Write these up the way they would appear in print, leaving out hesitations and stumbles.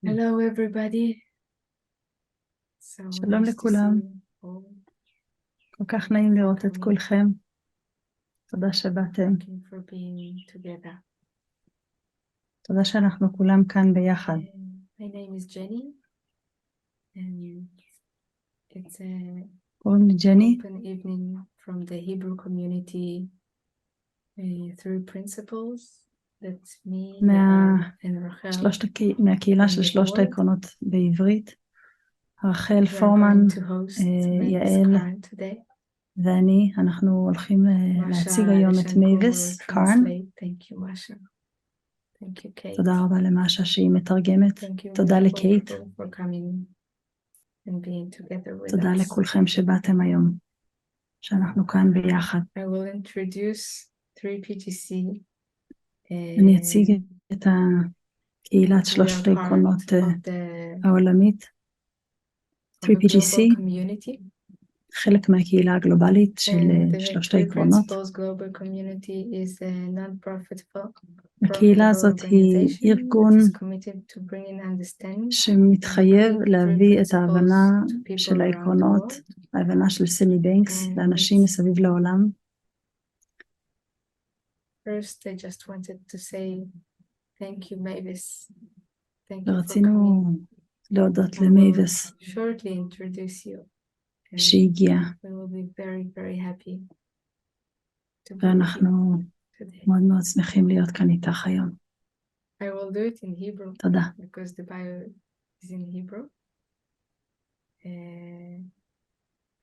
Hello everybody. So שלום nice to לכולם, see you all. כל כך נעים לראות את Coming. כולכם. תודה שבאתם. Thank you for being together. תודה שאנחנו כולם כאן ביחד. My name is Jenny and it's a קוראים לי ג'ני, open evening from the Hebrew community through principles that me and Rachel מהקהילה של שלושת העקרונות בעברית. רחל פורמן, יעל ואני, אנחנו הולכים להציג היום את MAVIS, קארן. תודה רבה למשה שהיא מתרגמת. תודה לקייט. תודה לכולכם שבאתם היום, שאנחנו כאן ביחד. אני אציג את קהילת שלושת העקרונות העולמית. 3PGC, חלק מהקהילה הגלובלית של שלושת העקרונות. הקהילה הזאת היא ארגון שמתחייב להביא את ההבנה של העקרונות, ההבנה של סלי בנקס לאנשים מסביב לעולם. First, I just wanted to say thank you, MAVIS. Thank you for ורצינו coming. להודות I will למייבס shortly introduce you. שהגיע, We will be very, very happy to be with ואנחנו you today. מאוד מאוד שמחים להיות כאן איתך היום. I will do it in Hebrew תודה. because the bio is in Hebrew.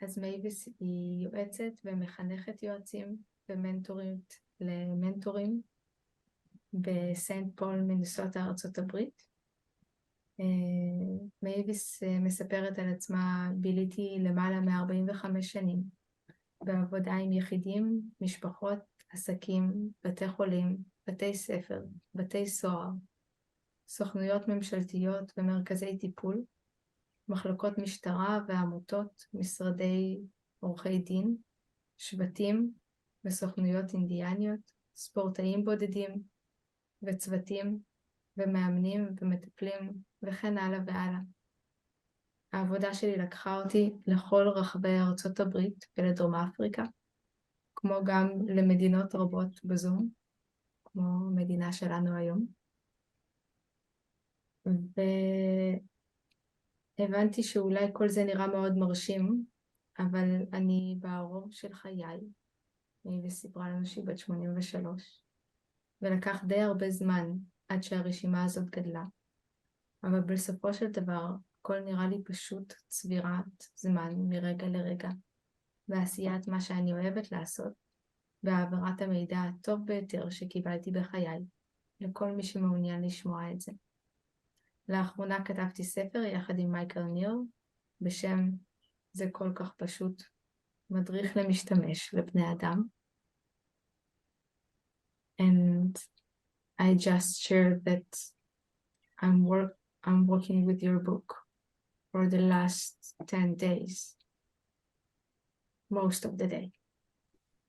אז MAVIS היא יועצת ומחנכת יועצים ומנטורית למנטורים בסנט פול, מינסוטה, ארצות הברית. MAVIS מספרת על עצמה, ביליתי למעלה מ-45 שנים בעבודה עם יחידים, משפחות, עסקים, בתי חולים, בתי ספר, בתי סוהר, סוכנויות ממשלתיות ומרכזי טיפול, מחלקות משטרה ועמותות, משרדי עורכי דין, שבטים וסוכנויות אינדיאניות, ספורטאים בודדים וצוותים ומאמנים ומטפלים וכן הלאה והלאה. העבודה שלי לקחה אותי לכל רחבי ארצות הברית ולדרום אפריקה, כמו גם למדינות רבות בזום, כמו מדינה שלנו היום. והבנתי שאולי כל זה נראה מאוד מרשים, אבל אני בערוב של חיי, וסיפרה לנו שהיא בת 83, ולקח די הרבה זמן עד שהרשימה הזאת גדלה. אבל בסופו של דבר, הכל נראה לי פשוט צבירת זמן מרגע לרגע, ועשיית מה שאני אוהבת לעשות, והעברת המידע הטוב ביותר שקיבלתי בחיי, לכל מי שמעוניין לשמוע את זה. לאחרונה כתבתי ספר יחד עם מייקל ניר, בשם זה כל כך פשוט, מדריך למשתמש לבני אדם. And I just shared that I'm working with your book for the last 10 days, most of the day.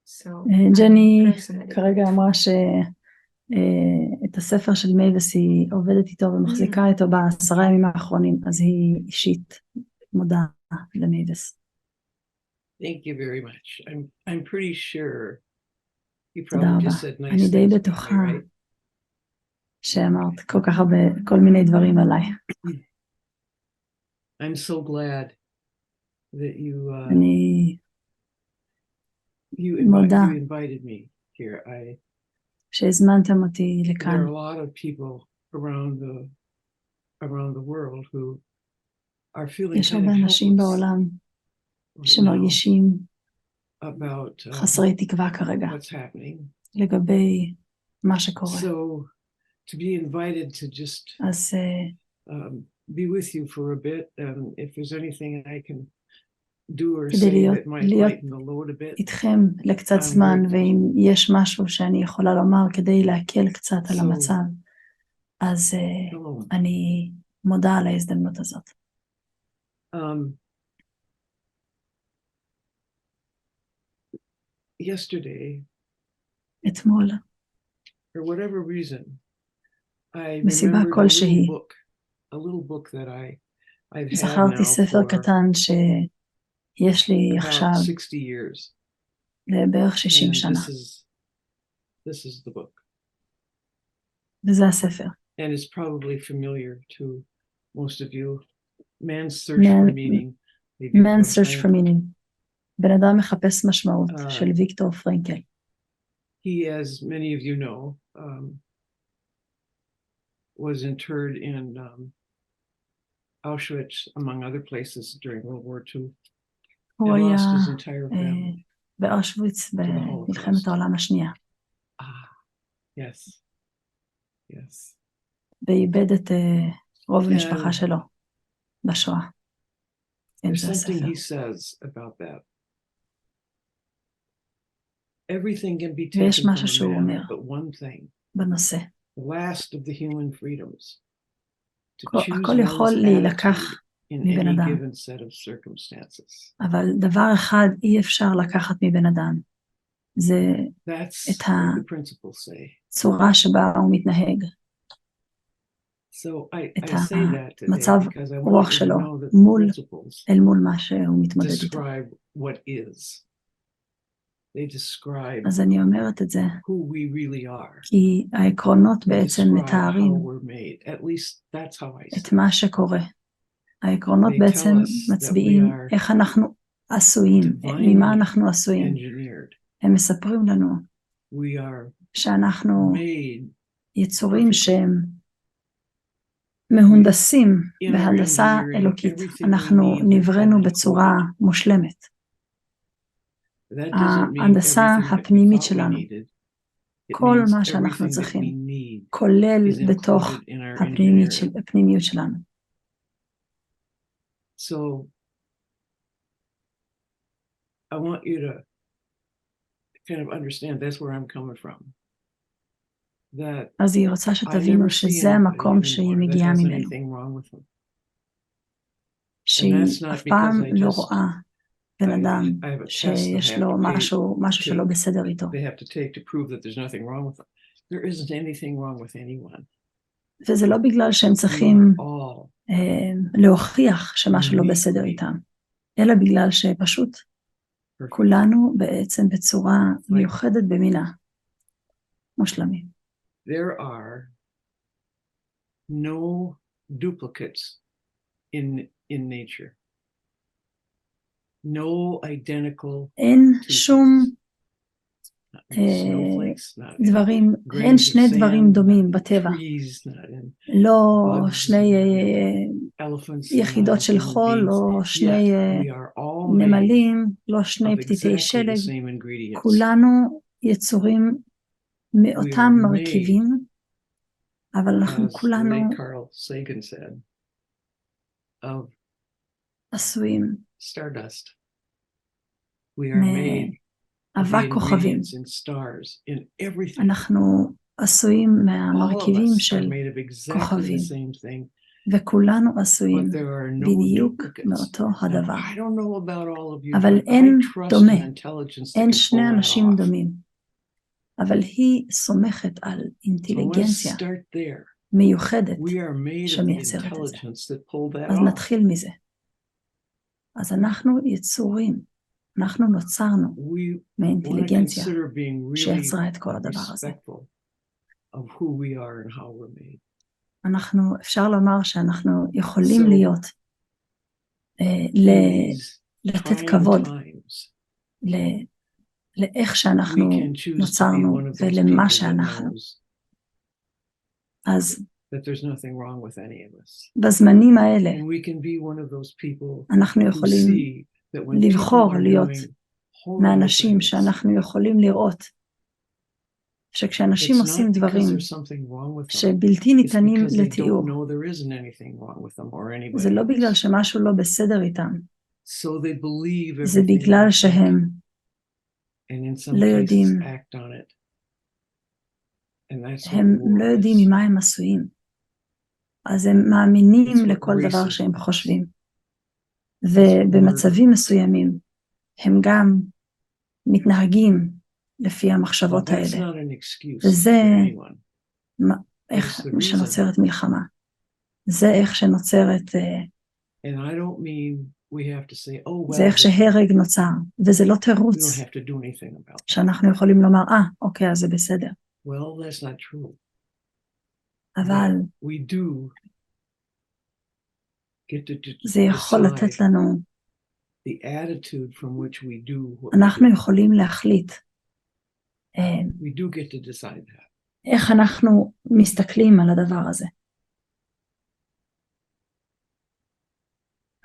So ג'ני personally כרגע אמרה שאת הספר של MAVIS היא עובדת איתו ומחזיקה איתו ב10 ימים האחרונים, אז היא אישית מודה ל-MAVIS. Thank you very much. I'm pretty sure you תודה probably רבה. just said nice אני די things about בטוחה me, right? שאמרת כל כך הרבה, כל מיני דברים עליי. I'm so glad that אני you מודה invited me here. שהזמנתם אותי There לכאן. are a lot of people around the world who are feeling יש kind הרבה of אנשים helpless בעולם right now שמרגישים about חסרי תקווה כרגע what's happening. לגבי מה שקורה. So to be invited to just אז be with you for a bit, and if there's anything I can do or כדי say that might להיות lighten the load a bit, איתכם לקצת זמן, ואם יש משהו שאני יכולה לומר כדי להקל קצת על המצב, אז אני מודה על ההזדמנות הזאת. Yesterday, אתמול, for whatever reason, I מסיבה remembered a כלשהי, little book a little book that I've had זכרתי now ספר for קטן שיש לי עכשיו about 60 years. לבערך 60 And שנה, this is the book. וזה הספר. And it's probably familiar to most of you. Man's Search for Meaning. Man's Search for Meaning. בן אדם מחפש משמעות של ויקטור פרנקל. He, as many of you know, was interred in Auschwitz, among other places, during World War II. הוא And היה lost his entire family. באושוויץ במלחמת העולם השנייה. Yes. Yes. ואיבד את רוב המשפחה שלו בשואה. There's something he says about that. Everything can be taken from a man, but one thing, בנושא. the last of the human freedoms, to choose הכל יכול one's להילקח attitude in מבן any אדם. given set of circumstances. אבל דבר אחד אי אפשר לקחת מבן אדם, זה That's את what the principles say. הצורה שבה הוא מתנהג, So את I say that today המצב because I רוח want you to שלו know that the מול, principles אל מול מה שהוא מתמודד איתו. describe what is. They describe אז אני אומרת את זה, who we really are. כי העקרונות They בעצם describe מתארים how we're made. At least that's how I את see מה it. שקורה. העקרונות They בעצם tell us that מצביעים we are איך אנחנו עשויים, ממה אנחנו עשויים. engineered. הם מספרים לנו We are שאנחנו made יצורים שהם מהונדסים in our בהנדסה engineering אלוקית. everything we אנחנו need נבראנו within בצורה מושלמת. That doesn't mean ההנדסה everything that we הפנימית thought we שלנו, needed. It כל means מה שאנחנו everything that צריכים, we need כולל is בתוך included in our engineering. הפנימיות שלנו. So I want you to kind of understand that's where I'm coming from. That אז היא רוצה I שתבינו never see שזה anybody המקום שהיא anymore that מגיעה has ממנו. anything wrong with them. שהיא that's not אף פעם because I לא just- רואה בן אדם I have a test I שיש have לו to משהו שלא take. בסדר איתו. They have to take to prove that there's nothing wrong with them. There isn't anything wrong with anyone. וזה לא בגלל שהם צריכים We are all להוכיח שמשהו לא בסדר איתם, אלא בגלל שפשוט perfect. כולנו בעצם בצורה מיוחדת במינה מושלמים. There are no duplicates in nature. No identical אין two שום things. Not snowflakes, not in דברים, grains אין of שני sand, דברים דומים not in בטבע, trees, not in לא bugs, שני elephants, יחידות not של human חול, beings. לא שני Yet we are all made נמלים, לא שני of פתיתי exactly שלג, the same ingredients. כולנו יצורים מאותם We are מרכיבים, אבל אנחנו As the כולנו late Carl Sagan said, of עשויים stardust. We are made of the מאבק כוכבים. ingredients in stars, in everything. אנחנו עשויים All of מהמרכיבים us are של made of exactly כוכבים. the same thing, וכולנו עשויים but there are no בדיוק duplicates. מאותו Now, הדבר. I don't know about all of you, אבל but אין I trust דומה, an intelligence that אין can שני pull that אנשים off. דומים, אבל היא סומכת על So let's אינטליגנציה start there. מיוחדת We are made of the שמייצרת את זה. intelligence that pulled that אז off. נתחיל מזה. אז אנחנו יצורים, אנחנו נוצרנו We want to מאינטליגנציה consider being really שיצרה את כל הדבר הזה. respectful of who we are and how we're made. אפשר לומר שאנחנו יכולים So, להיות, In these לתת trying כבוד times, לאיך שאנחנו we can choose to be נוצרנו one of those ולמה people that שאנחנו. knows אז that there's nothing wrong with any of us. בזמנים האלה And we can be one of those people אנחנו who יכולים see that when people לבחור are להיות doing horrible מהאנשים things, שאנחנו יכולים לראות שכשאנשים it's עושים not because דברים there's something wrong with them. שבלתי It's ניתנים because they לתיאור, don't know there isn't anything wrong with them or anybody זה לא בגלל else. שמשהו לא בסדר איתם, So they believe זה everything בגלל they שהם think, and in some לא cases יודעים, act on it. And that's what הם war לא יודעים is. ממה הם עשויים. אז הם מאמינים It's what לכל דבר racism שהם is. חושבים. It's ובמצבים murder. מסוימים הם גם מתנהגים לפי Now, המחשבות that's האלה. not an excuse וזה for anyone. איך It's the reason שנוצרת מלחמה. זה איך שנוצרת, And I don't mean we have to say, oh, זה well, איך שהרג נוצר, וזה לא we תירוץ don't have to do anything about that. שאנחנו יכולים לומר, אוקיי, אז זה בסדר. Well, that's not true. אבל But we do get to זה יכול לתת decide לנו, the attitude from which we do what we אנחנו do. יכולים להחליט We do get to decide that. איך אנחנו מסתכלים על הדבר הזה.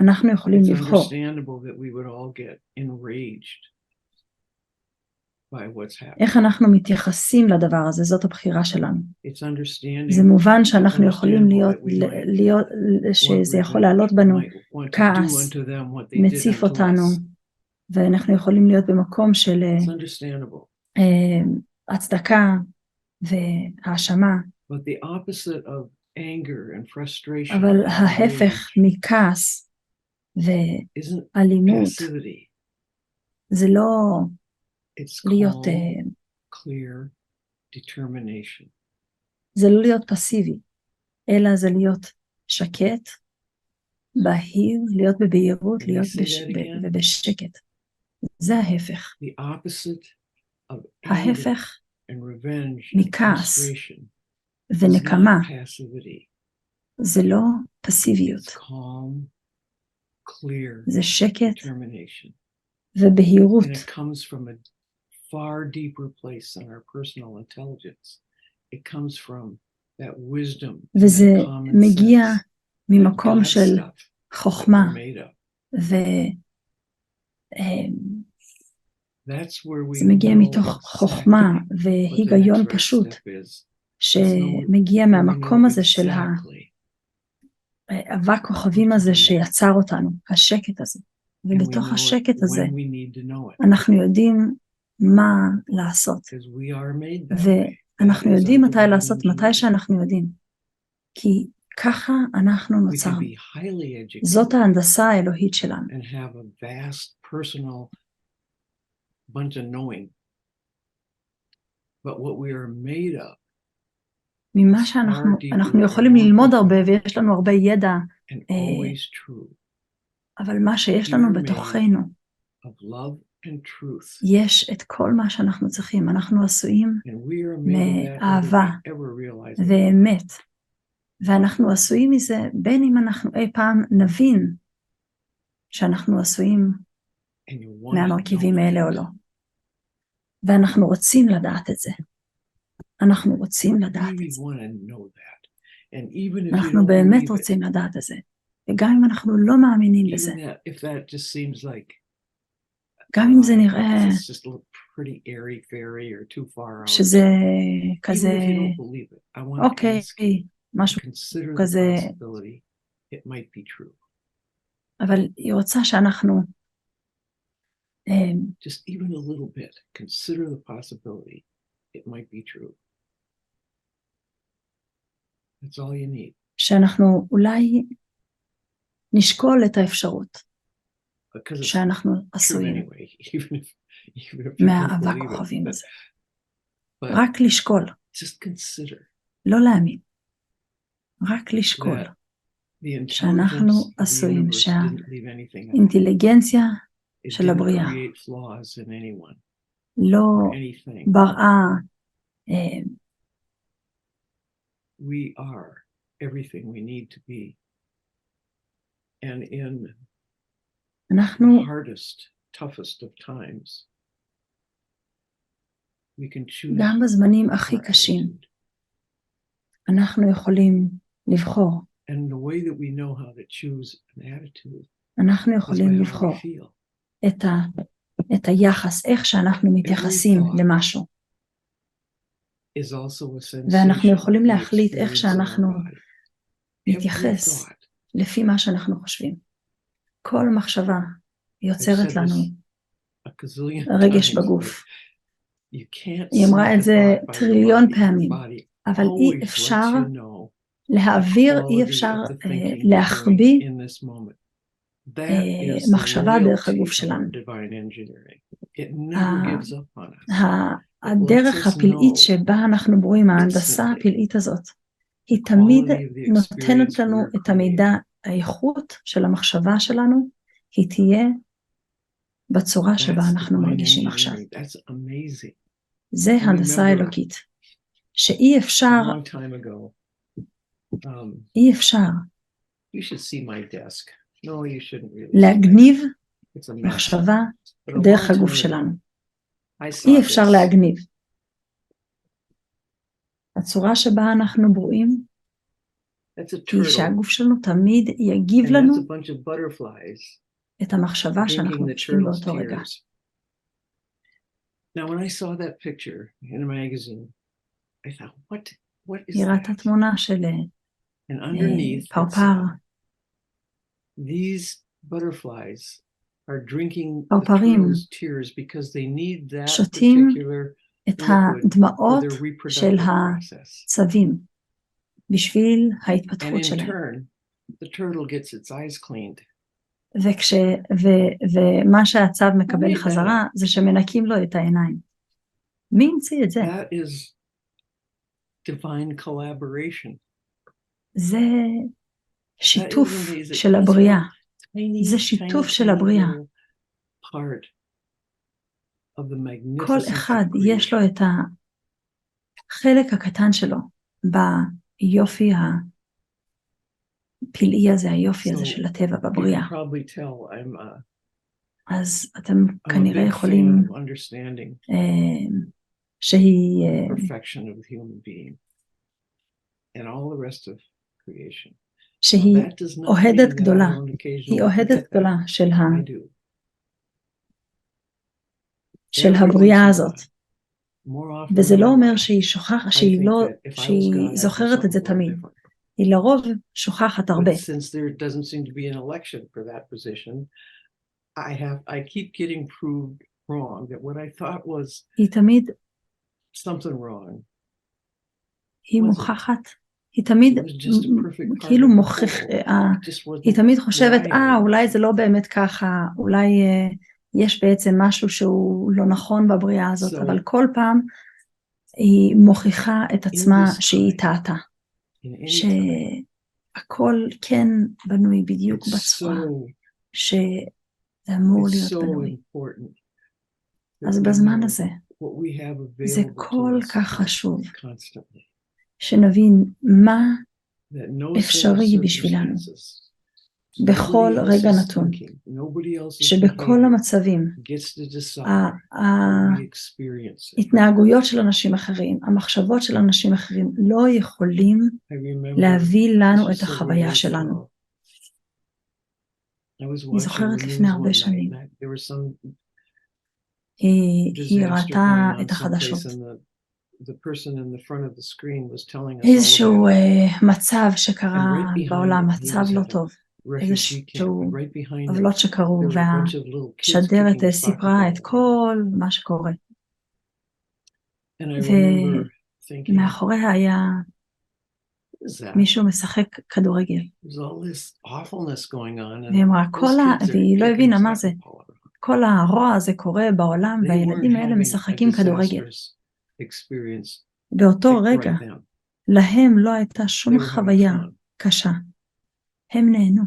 אנחנו יכולים It's לבחור. understandable that we would all get enraged by what's happening. איך אנחנו מתייחסים לדבר הזה, זאת הבחירה שלנו. It's understanding. זה מובן שאנחנו יכולים understandable להיות, שזה יכול לעלות בנו כעס, מציף אותנו, ואנחנו יכולים להיות במקום של It's understandable. הצדקה והאשמה. But the opposite of anger and frustration אבל and ההפך rage מכעס isn't ואלימות, passivity. זה לא It's להיות, calm, clear determination. זה לא להיות פסיבי, אלא זה להיות שקט, בהיר, להיות בבהירות, Can I להיות say that again? ובשקט. זה ההפך. The opposite of anger ההפך and revenge and מכעס frustration ונקמה, is not passivity. זה לא פסיביות, It's calm, clear זה שקט determination. ובהירות. And it comes from a far deeper place than our personal intelligence. It comes from that wisdom, וזה that common מגיע sense, ממקום that God של stuff that חוכמה we're made of. That's where we זה מגיע know מתוך חוכמה exactly what the והיגיון next right פשוט step is. שמגיע We מהמקום know הזה של exactly. האבק כוכבים הזה שיצר אותנו, השקט הזה. And we ובתוך know it השקט הזה when we need to know it. אנחנו יודעים מה לעשות. Because we are made that way. ואנחנו That is יודעים our מתי divine לעשות, מתי engineering. שאנחנו יודעים. כי ככה אנחנו We can נוצרנו. be highly educated זאת ההנדסה האלוהית שלנו. and have a vast personal bunch of knowing. But what we are made of ממה is far שאנחנו deeper יכולים and more ללמוד הרבה profound ויש לנו הרבה ידע, and always true אבל מה שיש We לנו are made בתוכנו, of love and truth. יש את כל מה שאנחנו צריכים. אנחנו עשויים And we are made of that whether מאהבה we ever realize it or not. ואמת. ואנחנו עשויים מזה בין אם אנחנו אי פעם נבין שאנחנו עשויים And you want to מהמרכיבים know האלה או that. לא. ואנחנו רוצים לדעת את זה. אנחנו רוצים You לדעת really את זה. want to know that. And even if you אנחנו don't באמת believe it, רוצים לדעת את זה. וגם אם אנחנו לא מאמינים בזה, even that, if that just seems like גם אם זה נראה it's just a pretty airy fairy or too far out. שזה Even כזה, if you don't believe it, I want to אוקיי, ask you to משהו consider the כזה, possibility it might be true. אבל היא רוצה שאנחנו Just even a little bit, consider the possibility it might be true. That's all you need. שאנחנו אולי נשקול את האפשרות Because it's שאנחנו true עשויים anyway, even if you don't מהאבק believe it. כוכבים הזה. But רק לשקול, just consider לא להאמין. רק לשקול that the שאנחנו intelligence of the עשויים, universe didn't leave anything out. שהאינטליגנציה It של didn't הבריאה create flaws in anyone לא or anything. בראה, We are everything we need to be. And in אנחנו the hardest, toughest of times, we can choose גם בזמנים הכי our קשים, attitude. אנחנו יכולים לבחור, And the way that we know how to choose an attitude אנחנו is יכולים by how לבחור we feel. את היחס, איך שאנחנו מתייחסים thought למשהו. Is also a ואנחנו sensation יכולים we להחליט איך experience in our שאנחנו body. Every נתייחס thought, לפי מה שאנחנו חושבים. כל מחשבה I've יוצרת said לנו this a gazillion רגש times, בגוף. but you can't היא אמרה see את the זה thought by your טריליון body. Your פעמים, body אבל always אי lets אפשר you know להעביר, the אי quality אפשר of the thinking you're doing להחביא in this moment. That is the מחשבה דרך loyalty הגוף of שלנו. our divine engineering. It never gives up on us. הדרך הפלאית שבה אנחנו ברואים, ההנדסה הפלאית הזאת, היא תמיד quality of the נותנת experience לנו we're את המידע, creating. האיכות של המחשבה שלנו, היא תהיה בצורה שבה That's אנחנו divine מרגישים עכשיו. engineering. That's amazing. זה I הנדסה remember אלוקית, שאי a אפשר, long time ago, אי אפשר you should see my desk. No, you shouldn't really see my להגניב desk. It's a mess. מחשבה But a דרך long הגוף time שלנו. ago, I אי saw אפשר this, להגניב. הצורה שבה אנחנו ברואים that's a היא turtle, שהגוף שלנו תמיד יגיב and לנו that's a bunch of butterflies את המחשבה drinking שאנחנו the משקיעים turtle's באותו רגע. tears. Now, when I saw that picture in a magazine, I thought, what is היא ראתה that? תמונה של And underneath, it פרפר, said, these butterflies are drinking the פרפרים turtle's tears because they need that שותים particular את liquid for הדמעות their של reproductive process. הצבים בשביל And ההתפתחות in שלהם. turn, the turtle gets its eyes cleaned. ומה שהצב מקבל made that חזרה זה שמנקים לו את העיניים. מי המציא את זה? That is divine collaboration. זה That שיתוף is amazing. של It's הבריאה. one tiny, זה שיתוף tiny, של tiny הבריאה. little part of the כל magnificence אחד of יש לו creation. את החלק הקטן שלו ביופי הפלאי הזה, היופי הזה So של הטבע you בבריאה. can probably tell אז אתם I'm a כנראה big יכולים fan of understanding שהיא the perfection of the human being and all the rest of creation. שהיא Now, that does not אוהדת mean that I גדולה. don't היא occasionally אוהדת forget גדולה that. של I do. של Every once הבריאה in a הזאת. while, more often וזה than לא not, אומר שהיא שוכחת, I שהיא think לא, that if I was שהיא God, I'd do זוכרת את זה something a little תמיד. different. היא לרוב שוכחת הרבה. But since there doesn't seem to be an election for that position, I keep getting proved wrong that what I thought was היא תמיד, something wrong היא wasn't. מוכחת, היא תמיד It was just a perfect part כאילו of the מוכח, whole. It just היא wasn't תמיד חושבת, right or אולי זה wasn't. לא באמת ככה, אולי יש בעצם משהו שהוא לא נכון בבריאה הזאת, So, אבל כל פעם היא מוכיחה את עצמה this שהיא time, טעתה, in any time, שהכל כן בנוי בדיוק it's בצורה so שזה אמור it's להיות so בנוי. important that אז we בזמן know הזה, what we have זה available כל to us כך חשוב, constantly. שנבין מה That no set of אפשרי בשבילנו, circumstances, בכל nobody רגע else's נתון, thinking, nobody else's שבכל behavior המצבים, gets to decide how we experience it. ההתנהגויות של אנשים אחרים, המחשבות של אנשים אחרים, לא יכולים I remember להביא this לנו was את several החוויה years שלנו. ago. I was היא watching זוכרת the לפני news הרבה one night, שנים, and there was some היא disaster ראתה going on את החדשות. someplace, and the person in the front of the screen was telling us all איזשהו about it. מצב And שקרה right behind בעולם, it, he מצב was לא at a טוב, refugee camp, איזשהו and right behind it, עוולות שקרו, there were a bunch of little kids והשדרת kicking a soccer סיפרה את ball. כל מה שקורה. And I remember thinking, ומאחוריה היה what is that? מישהו משחק כדורגל. There's all this awfulness going on, and והיא אמרה, those kids are והיא לא kicking הבינה a מה זה. soccer ball around. כל הרוע הזה קורה בעולם, They weren't והילדים האלה having a משחקים כדורגל. disastrous experience באותו right רגע, then. להם לא הייתה שום They were having חוויה fun. קשה. הם נהנו.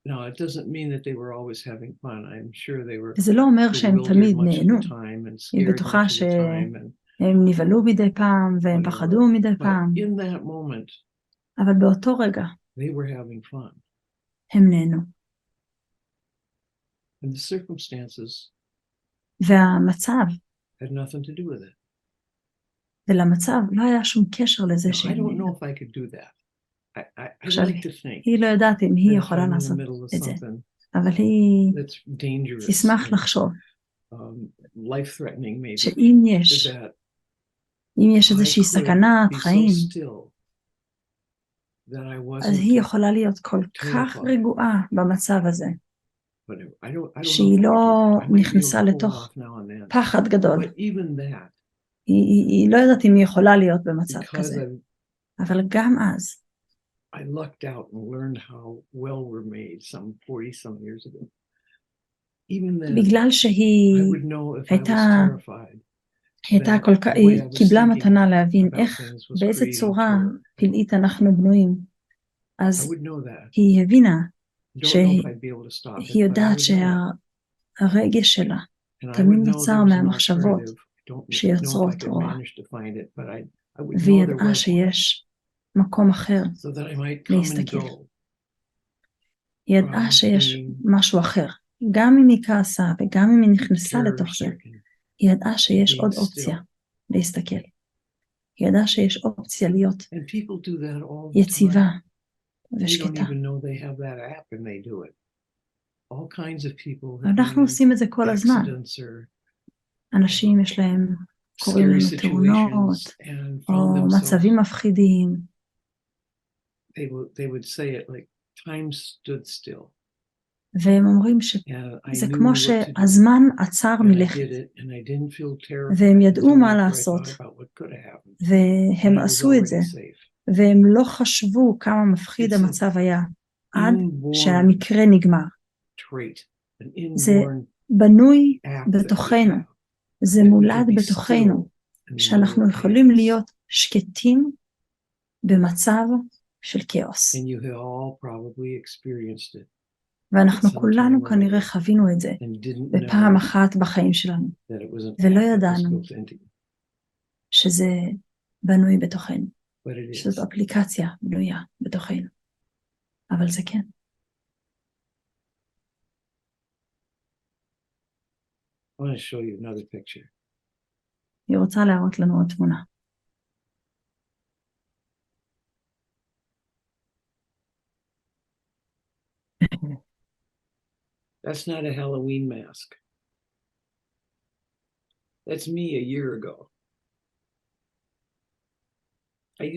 Now, it doesn't mean that they were always having fun. I'm sure they were וזה לא אומר שהם bewildered תמיד much of נהנו. the time and היא scared בטוחה much of the time and שהם נבהלו מדי פעם, והם whatever. פחדו מדי But פעם, in that moment, אבל באותו רגע, they were having fun. הם נהנו. And the circumstances והמצב, had nothing to do with it. ולמצב לא היה שום קשר לזה Now, I שהם don't נהנו. know if I could do that. I'd עכשיו, like to think היא לא יודעת אם היא that if יכולה I'm in the לעשות middle of את זה, something אבל היא that's dangerous תשמח and לחשוב life-threatening maybe, שאם יש that I איזושהי could סכנת be so חיים, still that I אז היא wasn't יכולה להיות כל כך terrified. רגועה במצב הזה, But I don't know שהיא if I לא could do that. I might be able נכנסה to pull it לתוך off now and then. פחד גדול. But even that, היא לא יודעת אם היא יכולה להיות במצב because כזה, אבל גם אז, I lucked out and learned how well we're made some 40 some years ago. Even then, בגלל I שהיא would know if I was הייתה terrified היא קיבלה מתנה להבין באיזה צורה פלאית אנחנו בנויים. אז היא הבינה שהיא יודעת שהרגש שלה תמיד נוצר מהמחשבות שיוצרות רוע, והיא ידעה שיש מקום אחר להסתכל. היא ידעה שיש משהו אחר, גם אם היא כעסה וגם אם היא נכנסה לתוך זה, היא ידעה שיש עוד אופציה להסתכל. היא ידעה שיש אופציה להיות יציבה ושקטה. אנחנו עושים את זה כל הזמן. אנשים יש להם, קוראים לנו תאונות, או מצבים מפחידים. והם אומרים שזה כמו שהזמן עצר מלכת, והם ידעו מה לעשות, והם עשו את זה, והם לא חשבו כמה מפחיד המצב היה, עד שהמקרה נגמר. זה בנוי בתוכנו, זה מולד בתוכנו, שאנחנו יכולים להיות שקטים במצב של כאוס. ואנחנו כולנו כנראה חווינו את זה בפעם אחת בחיים שלנו, ולא ידענו שזה בנוי בתוכנו, שזו אפליקציה בנויה בתוכנו, אבל זה כן. היא רוצה להראות לנו עוד תמונה. That's not a Halloween mask. That's me a year ago.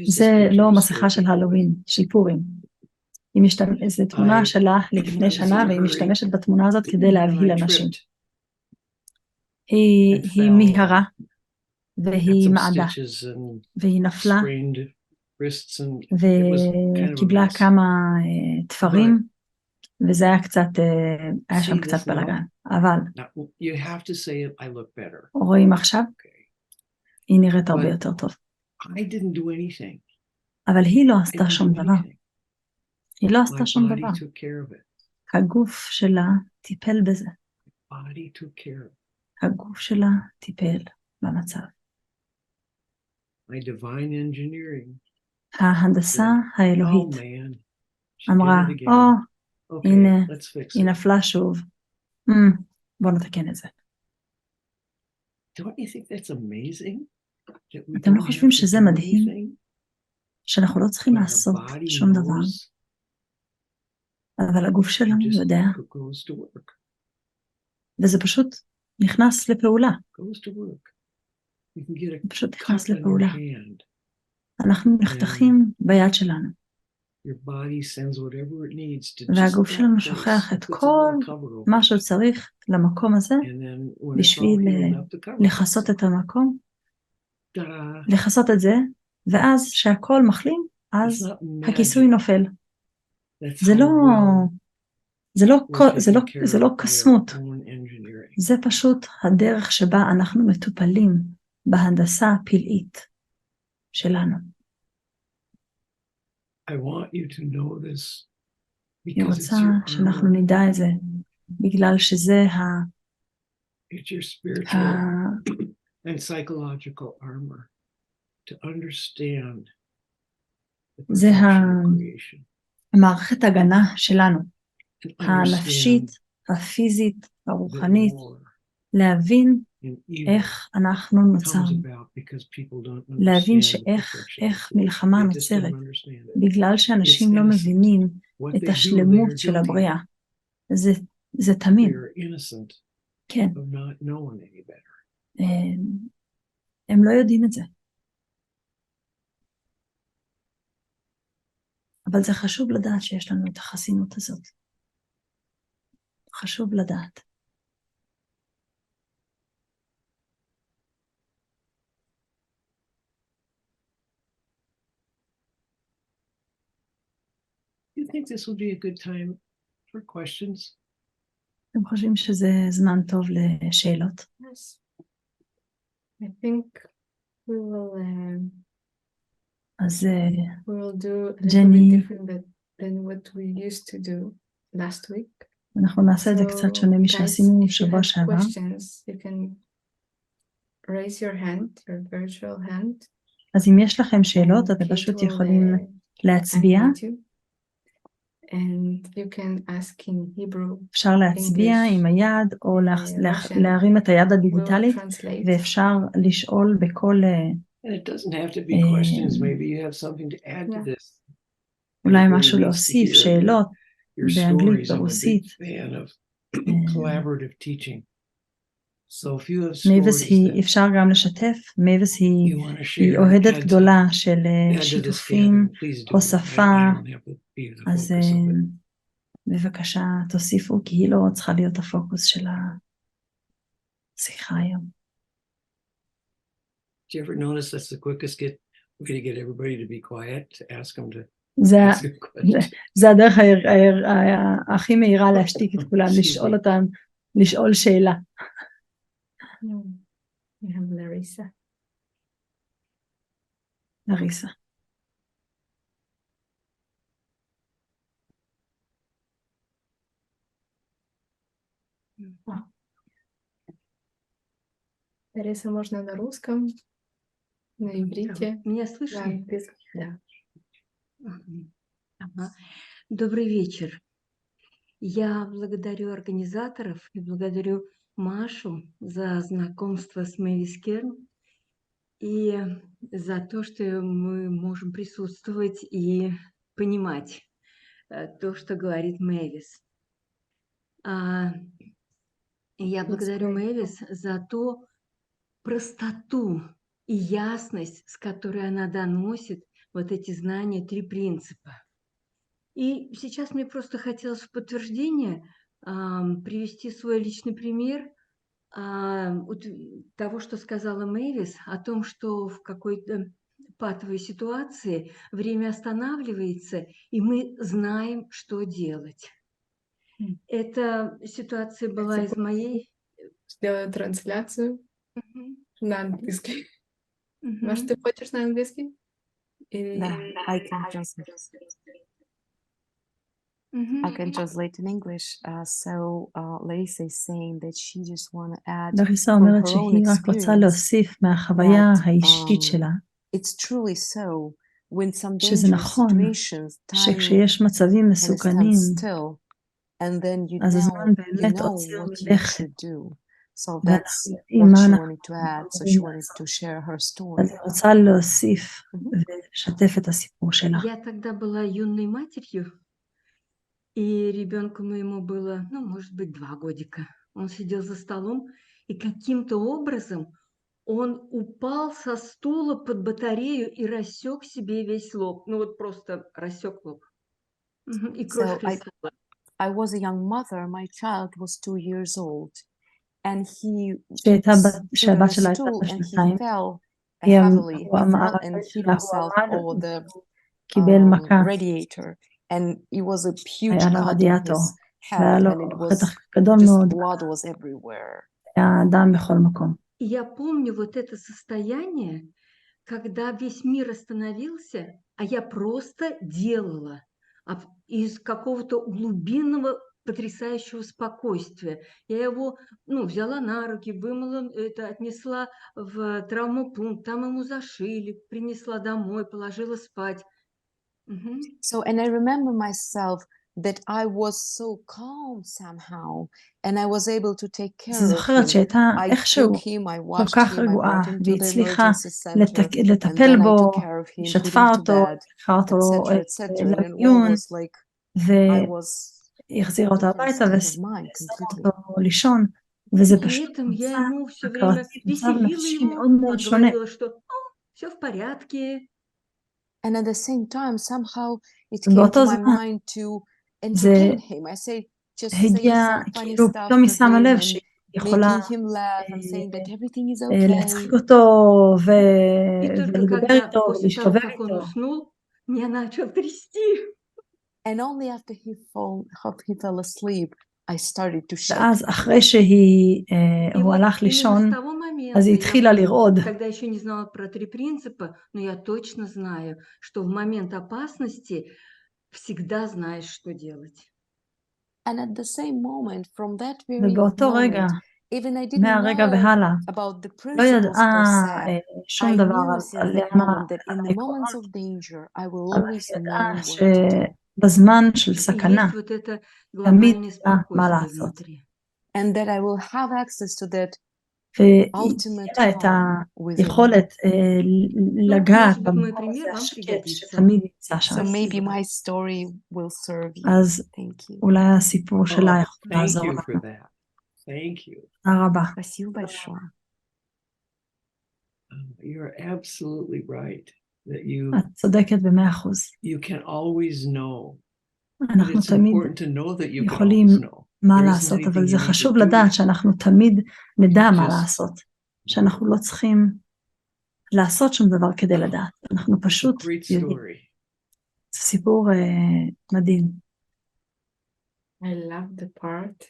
זה לא מסכה של הלואוין, של פורים. זו תמונה שלה לפני שנה, והיא משתמשת בתמונה הזאת כדי להבהיל אנשים. היא מיהרה, והיא מעדה, והיא נפלה, וקיבלה כמה תפרים, וזה היה קצת, היה שם קצת בלגן. אבל רואים עכשיו, היא נראית הרבה יותר טוב. אבל היא לא עשתה שום דבר. היא לא עשתה שום דבר. הגוף שלה טיפל בזה. הגוף שלה טיפל במצב. ההנדסה האלוהית אמרה, הנה, היא נפלה שוב. בוא נתקן את זה. אתם לא חושבים שזה מדהים? שאנחנו לא צריכים לעשות שום דבר. אבל הגוף שלנו יודע. וזה פשוט נכנס לפעולה. פשוט נכנס לפעולה. אנחנו נחתכים ביד שלנו. והגוף שלנו שוכח את כל מה שהוא צריך למקום הזה, בשביל לחסות את המקום, לחסות את זה, ואז שהכל מחלים, אז הכיסוי נופל. זה לא קסמות, זה פשוט הדרך שבה אנחנו מטופלים בהנדסה הפלאית שלנו. היא רוצה שאנחנו נדע את זה, בגלל שזה זה המערכת הגנה שלנו, הנפשית, הפיזית, הרוחנית, להבין איך אנחנו נוצרנו, להבין שאיך מלחמה נוצרת, בגלל שאנשים לא מבינים את השלמות של הבריאה. זה תמיד. כן. הם לא יודעים את זה. אבל זה חשוב לדעת שיש לנו את החסינות הזאת. חשוב לדעת. You think this will be a good time for questions? אתם חושבים שזה זמן טוב לשאלות? I think we אז will do a little bit ג'ני, different than what we used to do last week. אנחנו נעשה את זה קצת שונה So, guys, משעשינו if you שבוע have שעבר. questions, you can raise your hand, your virtual hand, אז אם יש לכם שאלות, and אתם Kate פשוט will יכולים להצביע. unmute you. And you can ask in Hebrew, אפשר להצביע English, עם היד, או Russian. להרים את היד We will הדיגיטלית, translate. ואפשר לשאול בכל... And it doesn't have to be questions. Maybe you have something to add to this. אולי Everybody משהו needs to להוסיף, hear שאלות, your באנגלית, stories. I'm a big ברוסית. fan of collaborative teaching. So if you have MAVIS stories היא, that אפשר גם לשתף, MAVIS you want to היא share, אוהדת add גדולה של to the שיתופים, scanner, please do. הוספה, I don't have to be the אז focus of it. בבקשה תוסיפו, כי היא לא צריכה להיות הפוקוס של השיחה היום. Did you ever notice that's the quickest way to get everybody to be quiet, to ask them to זה ask a question? זה הדרך הכי מהירה להשתיק את כולם, לשאול אותם, לשאול שאלה. We have Larissa. לריסה. Лариса, можно на русском, на иврите, Меня на слышно? английском. Да. Ага. Добрый вечер. Я благодарю организаторов и благодарю Машу за знакомство с MAVIS и за то, что мы можем присутствовать и понимать то, что говорит MAVIS. Я благодарю MAVIS за ту простоту и ясность, с которой она доносит вот эти знания, 3 принципа. И сейчас мне просто хотелось в подтверждение привести свой личный пример того, что сказала MAVIS, о том, что в какой-то патовой ситуации время останавливается, и мы знаем, что делать. Эта ситуация была из моей... Сделаю трансляцию на английский. Может, ты хочешь на английский? Да, I can translate in English. Larissa is saying that she just want to add לריסה from אומרת her own שהיא רק רוצה experience להוסיף מהחוויה that האישית שלה, it's truly so when some שזה dangerous נכון, situations, time שכשיש מצבים can מסוכנים, stand still, and then אז הזמן באמת know עוצר what you מלכת, should do. So ואנחנו that's יודעים what מה she אנחנו wanted to add. So she אמורים wanted לעשות. to share her story. אז היא רוצה להוסיף ולשתף את הסיפור שלה. Я тогда была юной матерью, и ребенку моему было, может быть, 2 годика. Он сидел за столом, и каким-то образом он упал со стула под батарею и рассек себе весь лоб. Вот просто рассек лоб. И кровь хлестала. I was a young mother. My child was 2 years old, and he שהבת a שלה הייתה stool בת and he שנתיים, fell היא heavily. He fell עמד, and hit הוא himself עמד over the קיבל מכה, radiator, and it was a huge היה לה cut on רדיאטור, his והיה head, לו and it was חתך גדול just מאוד, blood was everywhere. היה דם בכל מקום. И я помню вот это состояние, когда весь мир остановился, а я просто делала из какого-то глубинного потрясающего спокойствия. Я его, взяла на руки, вымыла, отнесла в травмопункт, там ему зашили, принесла домой, положила спать. So, and I remember myself that I was so calm somehow, and I was able to take care of זוכרת him. שהייתה I איכשהו took him, I כל washed כך him, I רגועה, brought him to the והצליחה emergency center, and לטפל then I בו, took care of him, put שטפה him to אותו, bed, לקחה אותו etc. And it all למיון, was like I was והחזירה in a אותו different הביתה, state of mind ושמה completely. אותו לישון, וזה При פשוט этом я ему все מצב время מצב веселила נפשי מאוד его, מאוד שונה. говорила, что все в порядке. And at the same time, somehow it came ובאותו to my זמן mind to זה entertain him. I say, just הגיע, say some funny כאילו stuff פתאום היא to שמה him לב and שהיא יכולה making him laugh and saying that everything is okay. להצחיק אותו И только ולדבר когда איתו после того, ולהשתובב как он איתו. уснул, меня начал трясти. And only after he fell asleep, I started to shake ואז him. אחרי שהוא הלך именно с לישון, того момента אז היא Я התחילה לרעוד. тогда еще не знала про 3 принципа, но я точно знаю, что в момент опасности всегда знаешь, что делать. And at the same moment, from that very ובאותו רגע, moment, even I didn't מהרגע know והלאה, about the לא principles per ידעה se. שום I דבר knew since על that moment that in the moments העקרונות, of danger, I will אבל always היא know ידעה what to do. שבזמן של И סכנה, есть вот это תמיד глобальное תדע מה спокойствие לעשות. внутри. And that I will have access to that ויהיה ultimate לה את calm within. היכולת Ну, לגעת может быть, мой במקום הזה пример вам השקט пригодится. שתמיד נמצא שם. So maybe Спасибо. my story will serve you. אז Thank you. אולי הסיפור Oh, שלה יכול thank לעזור you for לנו. that. Thank you. תודה רבה. Спасибо большое. You're absolutely right that you את צודקת ב100%. you can always know, but אנחנו it's תמיד important to know that you can יכולים always know. מה There isn't לעשות, אבל anything זה you need חשוב to do. לדעת שאנחנו תמיד נדע You מה just- לעשות, שאנחנו לא צריכים לעשות שום דבר כדי לדעת, אנחנו It's a פשוט great יודעים. story. זה סיפור מדהים. I love the part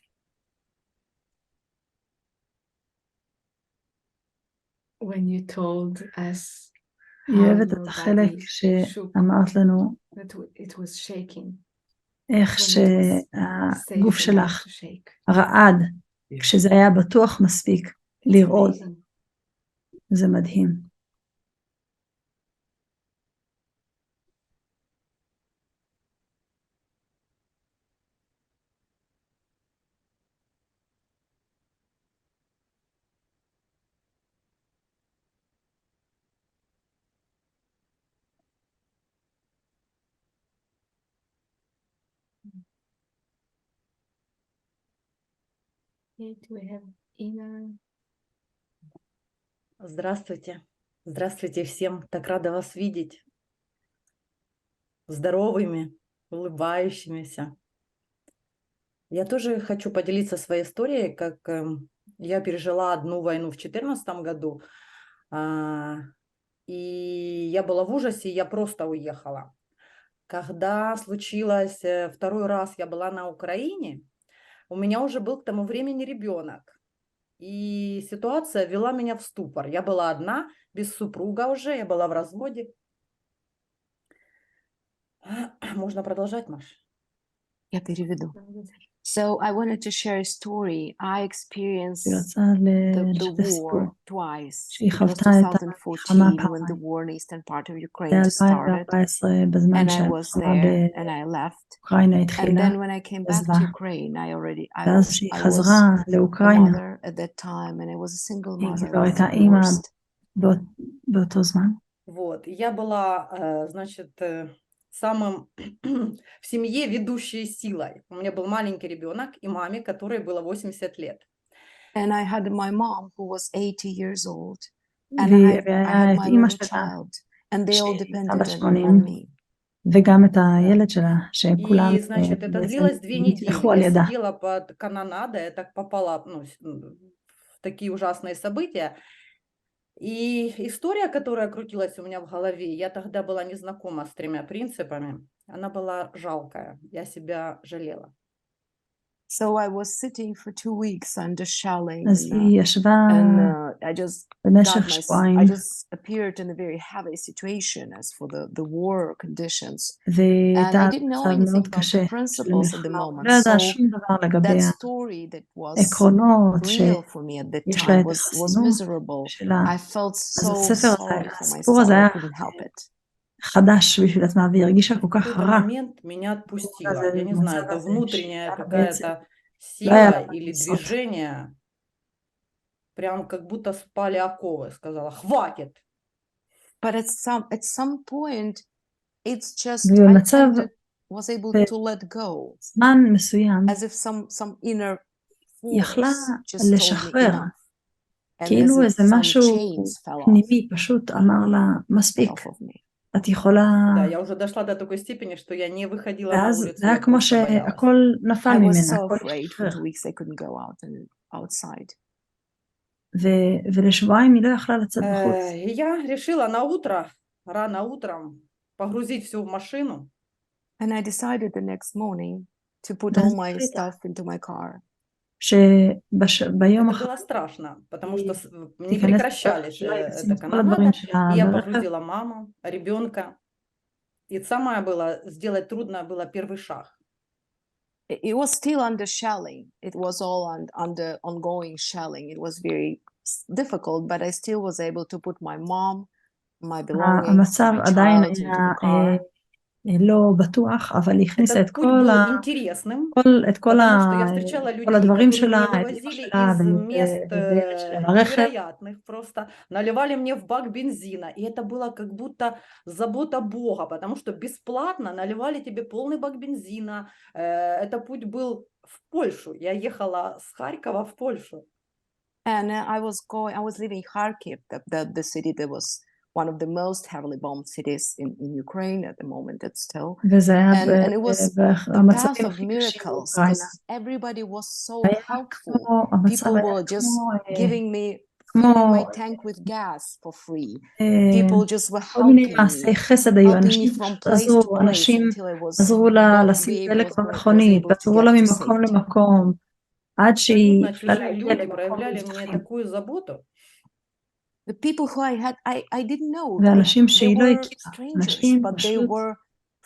when you told us היא how אוהבת your את החלק body shook, שאמרת לנו that it was shaking איך when it was שהגוף safe enough שלך to shake. רעד Yeah. כשזה היה בטוח מספיק It's לרעוד. amazing. זה מדהים. Okay, do we have Ina? Здравствуйте. Здравствуйте всем. Так рада вас видеть. Здоровыми, улыбающимися. Я тоже хочу поделиться своей историей, как я пережила одну войну в 2014 году, и я была в ужасе, я просто уехала. Когда случилось второй раз, я была на Украине, у меня уже был к тому времени ребенок. И ситуация ввела меня в ступор. Я была одна, без супруга уже, я была в разводе. Можно продолжать, Маш? Я переведу. So I wanted to share a story. I היא experienced רצה the לשתף סיפור war twice. שהיא It was חוותה את המלחמה 2014 when the פעמיים. war in eastern part of Ukraine started, ב-2014 בזמן and I was שהמלחמה there and I left. באוקראינה And התחילה, then when I came back עזבה. to Ukraine, ואז שהיא I חזרה was a לאוקראינה, mother at that time, and I was a single היא mother. כבר I was הייתה אימא divorced. באותו זמן. Вот, я была, значит, самым в семье ведущей силой. У меня был маленький ребенок и маме, которой было 80 лет. And I had my mom who was 80 years old, and I והיה had את my אימא little שלה, child, and they all שהייתה depended בת on 80, me. וגם את הילד שלה, שכולם И, значит, это בעצם длилось 2 недели. נטבחו על Я ידה. сидела под канонадой, я так попала, ну, в такие ужасные события. И история, которая крутилась у меня в голове, я тогда была не знакома с 3 принципами, она была жалкая, я себя жалела. So I was sitting for 2 weeks under shelling, אז היא ישבה and I just במשך שבועיים, I just appeared in a very heavy situation as for the war conditions. And והייתה I didn't know מצב anything מאוד about קשה the של principles at the מלחמה. moment. לא ידעה So שום דבר לגבי that story that was העקרונות real for me at that שיש לה time את was החסינות miserable. שלה. I felt אז so הספר sorry הזה, for הסיפור myself. הזה I היה couldn't help it. חדש בשביל עצמה, והיא הרגישה כל В כך какой-то רע. момент меня отпустило. Я не знаю, это внутренняя בעצם какая-то לא היה לה сила מה или לעשות. движение, прям как будто спали оковы. Сказала, хватит. But at some point, it's just I ובמצב, was able to let go, בזמן מסוים, as if some inner יכלה force just told me לשחרר, enough, and as כאילו if איזה some משהו chains fell off, פנימי פשוט אמר לה, מספיק, off of me. את יכולה... Да, я уже дошла до такой степени, что я не выходила на ואז улицу, זה היה я כמו просто боялась. שהכל נפל I was ממנה, so הכל afraid for השתחרר. 2 weeks I couldn't go out and outside. ולשבועיים היא לא יכלה לצאת בחוץ. И я решила на утро, рано утром, погрузить все в машину. And I decided the next morning to put all ואז my החליטה stuff into my car שביום Это אחרי было страшно, потому что не תיכנס לרכב, прекращались שלא תשים эта את כל הדברים канонада, שלה и я ברכב. погрузила маму, ребенка. И самое было, сделать трудно было первый шаг. It was still under shelling. It was all under ongoing shelling. It was very difficult, but I still was able to put my mom, my belongings, המצב my עדיין child into היה the car. לא בטוח, אבל היא הכניסה Этот путь был интересным, потому что я встречала כל людей, הדברים которые שלה, меня את אמא вывозили שלה из мест וילד שלה לרכב. невероятных, просто наливали мне в бак бензина, и это было как будто забота Бога, потому что бесплатно наливали тебе полный бак бензина. Это путь был в Польшу, я ехала с Харькова в Польшу. And I was living in Kharkiv, the city that was one of the most heavily bombed cities in Ukraine at the moment. It's still. וזה היה And it was the path במצבים of הכי קשים miracles באוקראינה. because everybody was so היה helpful. כמו, המצב People היה were just giving me, כמו filling my tank with gas for free. People just were כל מיני helping מעשי me, חסד היו, helping me אנשים from פשוט place to עזרו, place אנשים until I was עזרו לה לשים was דלק able במכונית, to ועזרו לה get to ממקום safety. למקום, עד שהיא Абсолютно יכלה чужие להגיע люди למקום проявляли мне מבטחים. такую заботу. The people who I didn't know, ואנשים they שהיא לא were הכירה, strangers, אנשים but they פשוט, were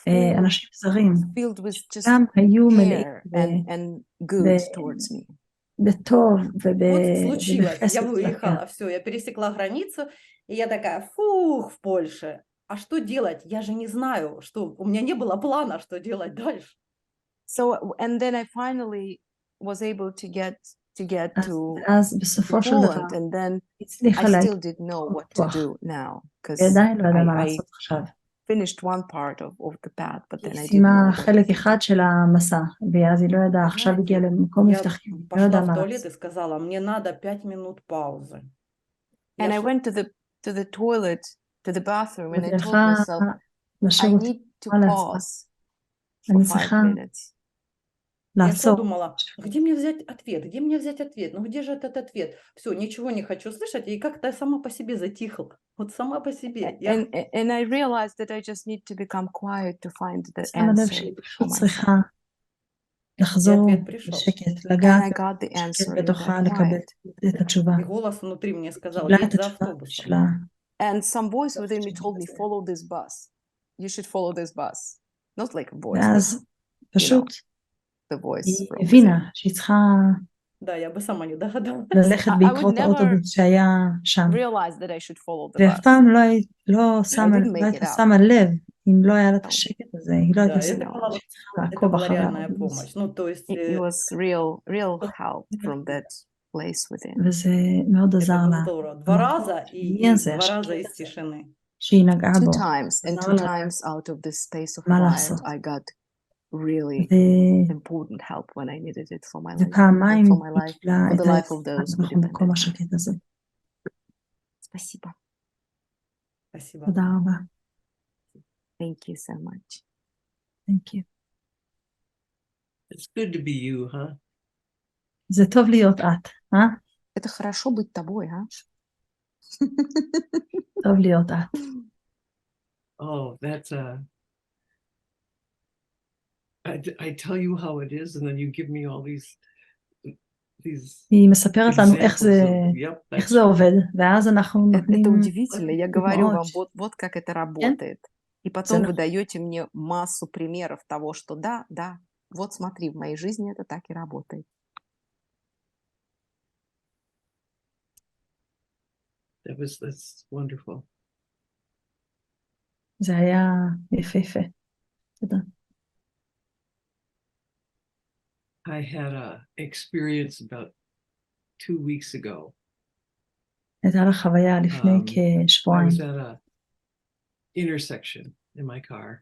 full, אנשים זרים, filled with just גם היו מלאים care and good towards me. בטוב Вот случилось, я ובחסד כלפיה. выехала, все, я пересекла границу, и я такая, фух, в Польше. А что делать? Я же не знаю, что у меня не было плана, что делать дальше. So, and then I finally was able to get אז בסופו של דבר, Poland, and then הצליחה I להגיע still didn't know what to בטוח. do now because ועדיין לא ידעה מה I לעשות עכשיו. finished one part of the path, but then I didn't סיימה know what חלק to אחד do. של המסע, ואז היא לא ידעה, Вы עכשיו הגיעה знаете, למקום я מבטחים, לא пошла ידעה в מה туалет לעשות. и сказала, мне надо 5 минут паузы. And Я I шла, went to the toilet, to the bathroom, and I והיא told הלכה myself, I לשירות, need to אמרה לעצמה, pause for אני 5 צריכה minutes. я шла, לעצור. думала, где мне взять ответ? Где мне взять ответ? Ну где же этот ответ? Все, ничего не хочу слышать, и как-то сама по себе затихла. Вот сама по себе. And I realized that I just need to become quiet to find the שמה לב answer שהיא for פשוט myself. צריכה И לחזור ответ пришел. בשקט, And לגעת I got the בשקט answer in בתוכה, that לקבל quiet. את התשובה. И голос внутри мне сказал, קיבלה את едь за התשובה автобусом. שלה. And some voice within me told me, follow this bus. You should follow this bus. Not like a voice, but ואז פשוט the voice היא from within. הבינה שהיא צריכה Да, я бы сама не догадалась. ללכת I would בעקבות never האוטובוס שהיה שם. realize that I should follow the ואף bus. פעם לא didn't make it הייתה up. שמה לב, אם לא היה לה את השקט הזה, היא לא הייתה Да, שמה это לב была, שהיא צריכה это לעקוב была אחרי реальная האוטובוס. помощь. Ну, то есть It was real help from that place within. וזה מאוד это עזר было לה. здорово. Два המקום раза הפנימי הזה, два раза השקט из הזה, тишины. שהיא נגעה Two בו, times, and עזר two לה times out of this space of מה quiet, לעשות. I got really important help when I needed it for my life, ופעמיים for my היא life, קיבלה for את the life of העזרה those who בכל מקום depended on it. השקט הזה. Спасибо. Спасибо. תודה רבה. Thank you so much. Thank you. It's good to be you, huh? זה טוב להיות את, Это хорошо быть тобой, а? טוב להיות את. Oh, that's I tell you how it is, and then you give me all these היא מספרת לנו איך examples of, זה עובד, ואז אנחנו נותנים... Это удивительно. Я говорю вам, דוגמאות. вот как это работает. И потом вы даете мне массу примеров того, что да, вот смотри, в моей жизни это так и работает. That's wonderful. זה היה יפהפה. תודה. I had a experience about 2 weeks ago. הייתה לה חוויה לפני I כשבועיים. was at a intersection in my car,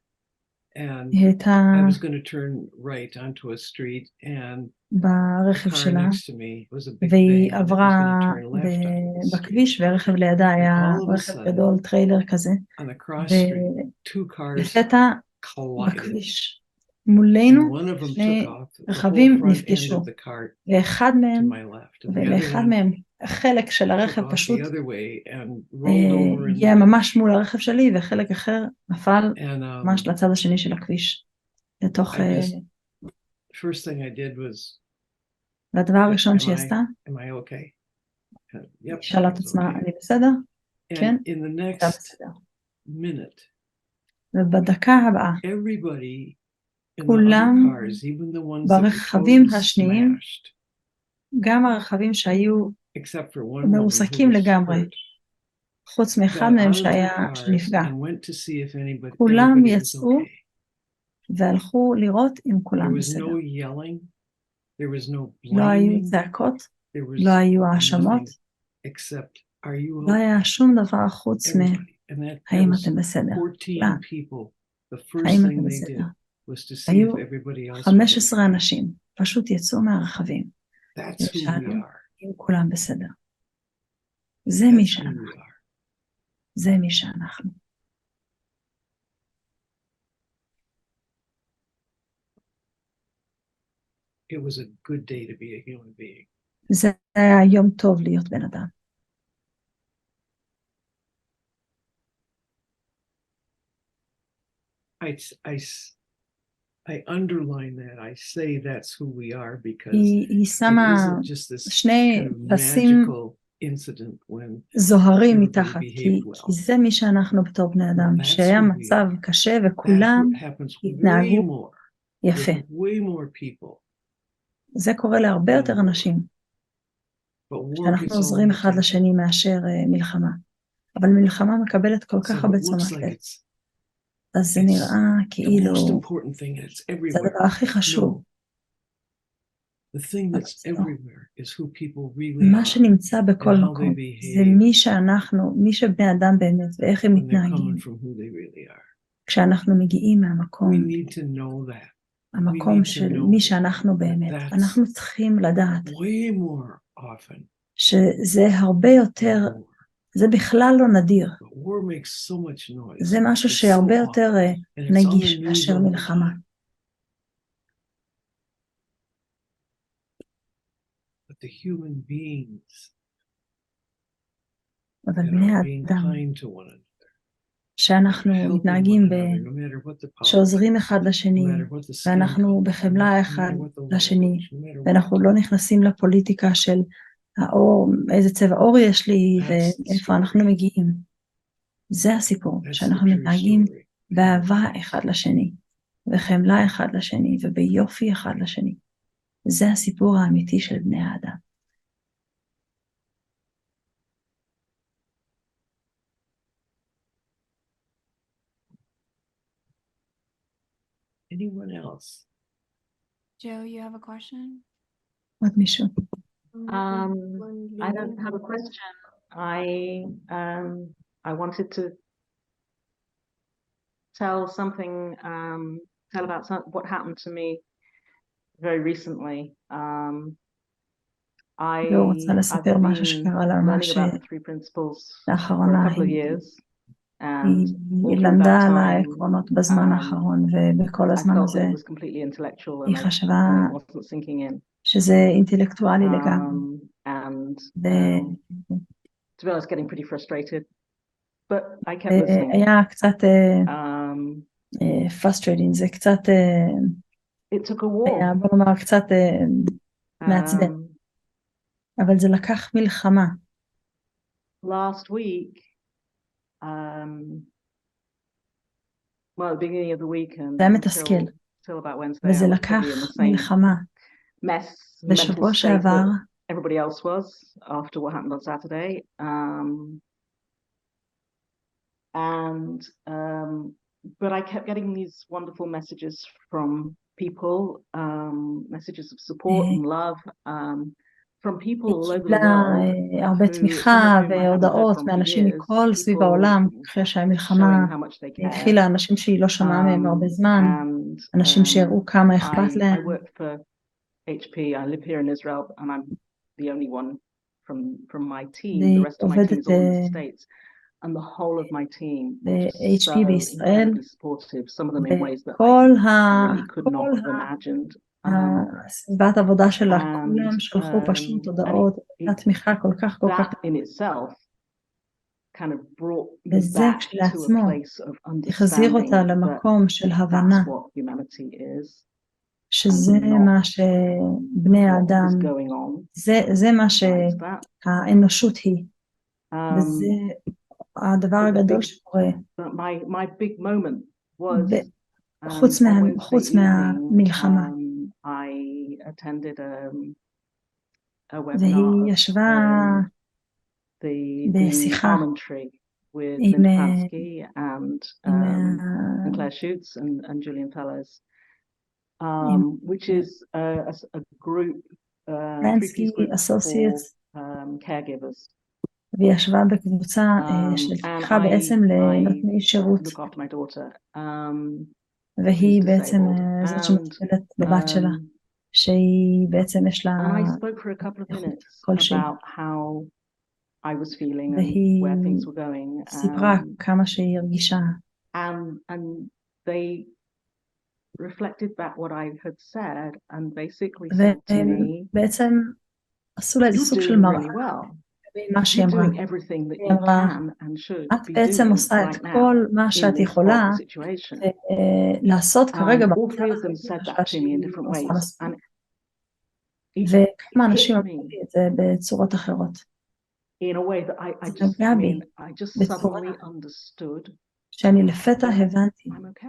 and היא הייתה I was going to turn right onto a street, and the ברכב car שלה, next to me was a big והיא van that was עברה going to turn left onto the street. בכביש, ורכב לידה היה all of a רכב sudden, גדול, טריילר כזה, On the cross street, two cars ולפתע collided, בכביש and מולנו one of them שני took off the רכבים whole front end נפגשו, of the car ואחד to מהם, my left, and the other ולאחד one מהם חלק של took הרכב off פשוט the other way and rolled over in הגיע the ממש מול הרכב שלי, וחלק אחר נפל and ממש לצד השני של הכביש, לתוך... first thing I did was והדבר הראשון שהיא עשתה, Am I okay? היא Yep, שאלה את it's עצמה, okay. אני בסדר? כן, And in the הייתה next בסדר. minute, ובדקה הבאה, everybody in the כולם other cars, even the ones that were ברכבים totally השניים, smashed, גם הרכבים שהיו except for one woman who מרוסקים was לגמרי, hurt, חוץ מאחד got מהם out of their שנפגע. cars and went to see if כולם everybody was יצאו okay. והלכו לראות אם There כולם was בסדר. no yelling, there was no לא היו blaming, צעקות, there was לא היו האשמות, nothing except, are you לא okay? היה שום דבר חוץ Everybody. And that האם was אתם בסדר. 14 people. The first האם thing אתם they בסדר. did was to see היו if everybody else was 15 okay. אנשים, פשוט יצאו מהרכבים, That's who we ושאלו are. אם כולם בסדר. זה מי That's who שאנחנו. we are. זה מי שאנחנו. It was a good day to be a human being. זה היה יום טוב להיות בן אדם. I underline that. I say that's who we are because היא it שמה isn't just this שני kind of פסים magical incident when זוהרים everybody מתחת, behaved well. כי זה מי שאנחנו בתור בני אדם, That's שהיה who we מצב are. קשה That וכולם happens way התנהגו more יפה. with way more people. זה קורה להרבה יותר אנשים, But war שאנחנו gets all עוזרים the אחד attention. לשני מאשר מלחמה. אבל מלחמה מקבלת כל כך So הרבה it looks תשומת like לב. it's אז זה נראה the כאילו most important thing and it's זה everywhere. הדבר הכי חשוב. No. The thing that's לא. everywhere is who people really מה are שנמצא בכל and how מקום, they זה behave מי שאנחנו, מי שבני אדם באמת, ואיך הם when they're מתנהגים, coming from who they really are. כשאנחנו מגיעים We מהמקום, need to know that. We המקום need to של know מי שאנחנו that באמת. that's אנחנו צריכים לדעת way more often. שזה הרבה יותר, than war. זה בכלל לא נדיר. But war makes so much noise. זה משהו It's שהרבה so יותר awful. And it's on נגיש the news מאשר all the מלחמה. time. But the human beings אבל that בני are being האדם, kind to one another, שאנחנו helping מתנהגים one another, no matter what the שעוזרים politics, אחד no לשני, matter what the skin ואנחנו color, בחמלה no אחד matter what the לשני, language, no matter ואנחנו what. לא נכנסים לפוליטיקה של האור, איזה צבע עור יש לי That's the ואיפה אנחנו story. מגיעים. זה הסיפור, That's the שאנחנו true מתנהגים story. באהבה אחד לשני, וחמלה אחד לשני, וביופי אחד לשני. זה הסיפור האמיתי של בני האדם. Anyone else? Joe, you have a question? עוד מישהו? I don't have a question. I wanted to tell something, tell about what happened to me very recently. והוא רוצה I've לספר משהו been שקרה לה learning ממש about the three principles for a לאחרונה. couple of years, and היא all through למדה that על time, העקרונות בזמן האחרון, ובכל I הזמן felt הזה that it was completely intellectual היא and חשבה it wasn't sinking in. שזה אינטלקטואלי לגמרי. And to be honest, getting pretty frustrated, but I kept listening. היה קצת Um, frustrating, זה קצת it took a war. היה, בוא נאמר, קצת מעצבן, אבל זה לקח מלחמה. Last week, well, at the beginning of the week and זה היה מתסכל, until about Wednesday, וזה I was לקח probably in the same מלחמה. mess, mental בשבוע state שעבר, that everybody else was after what happened on Saturday. But I kept getting these wonderful messages from people, messages of support and love, from people all over the קיבלה world, הרבה who, some תמיכה of whom I hadn't heard והודעות from for מאנשים years, מכל סביב people העולם, אחרי שהמלחמה showing how much they care. התחילה, אנשים שהיא לא שמעה מהם הרבה זמן, And אנשים שהראו כמה אכפת I להם. work for HP. I live here in Israel, and I'm the only one from my team. The rest of my team is all in the States. And the whole of my team was so incredibly supportive, some of them in ways that I really could not have imagined. סביבת עבודה שלה, כולם שלחו פשוט הודעות, התמיכה כל כך כל כך. That in itself kind of brought me וזה back to a כשלעצמו place of החזיר understanding אותה למקום של that הבנה that's what humanity is. שזה מה שבני what האדם, was going on, זה מה like that. שהאנושות היא, וזה הדבר But the הגדול big, שקורה. but my big moment was חוץ on Wednesday evening, מהמלחמה. I attended a והיא webinar ישבה of the בשיחה armentry with עם Linda Pansky and עם Claire Schutz and Julian Fellers, עם which is a group, Lansky three-piece group Associates, for caregivers. והיא ישבה בקבוצה של And תמיכה בעצם I לנותני שירות, look after my daughter, והיא who's בעצם disabled. זאת And שמטפלת בבת שלה, שהיא בעצם יש לה and I spoke for a couple of נכות minutes כלשהי, about how I was feeling and והיא where things were going. סיפרה כמה שהיא הרגישה, And they reflected back what I had said and basically said to me, ובעצם עשו לה איזה "You're סוג של doing מראה really well. מה שהיא You're אמרה. doing everything that היא you אמרה, can and should את be בעצם doing עושה את right כל now מה in שאת this יכולה horrible situation." לעשות כרגע And all במצב three of הזה, them היא said חשבה that to me in שהיא different עושה ways. מספיק. And it וכמה hit אנשים אמרו me לי את זה בצורות אחרות. in a way that I זה just, נגע בי I just בצורה suddenly understood שאני לפתע that הבנתי I'm okay.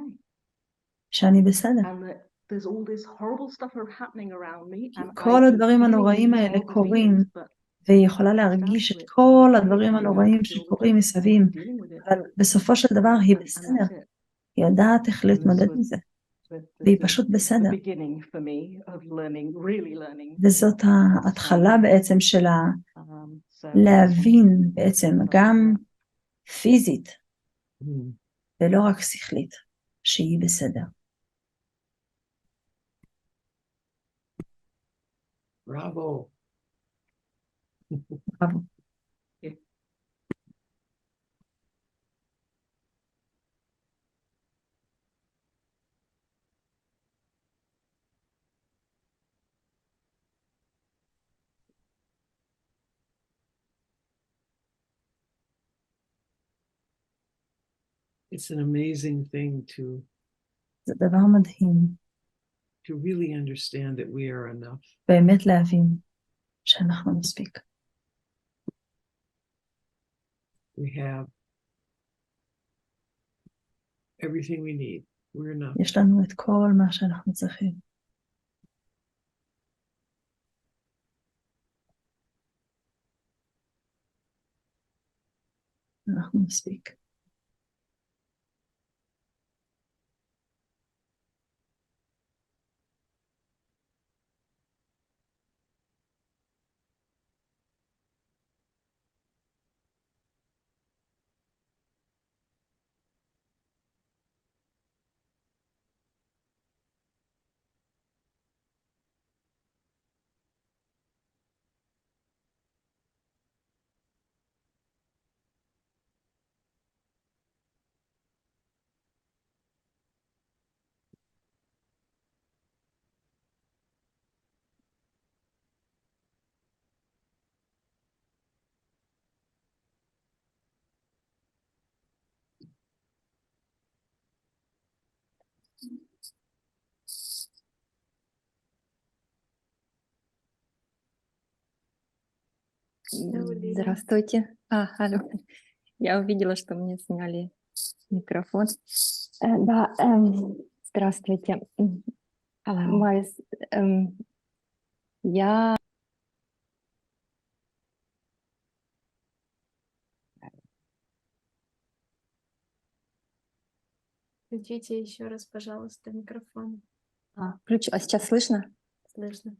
שאני בסדר. And that there's all this horrible stuff happening around me, and I כל am הדברים feeling הנוראים these האלה horrible קורים, feelings, but והיא יכולה I stand להרגיש to את it. כל I'm הדברים okay. I הנוראים feel the שקורים pain. מסביב, I'm dealing with it. אבל בסופו של דבר היא And בסדר, that's it. היא יודעת איך And this להתמודד עם was זה, the, והיא פשוט the בסדר. beginning for me of learning, really learning. וזאת ההתחלה בעצם שלה So that's להבין בעצם גם פיזית Mm. ולא רק שכלית שהיא בסדר. Bravo. בראבו. It's an amazing thing זה דבר מדהים, to really understand that we are enough. באמת להבין שאנחנו מספיק. We have everything we need. We're enough. יש לנו את כל מה שאנחנו צריכים. אנחנו מספיק. Здравствуйте. Алло. Я увидела, что мне сняли микрофон. Да, здравствуйте. Майс, я... Включите еще раз, пожалуйста, микрофон. А сейчас слышно? Слышно.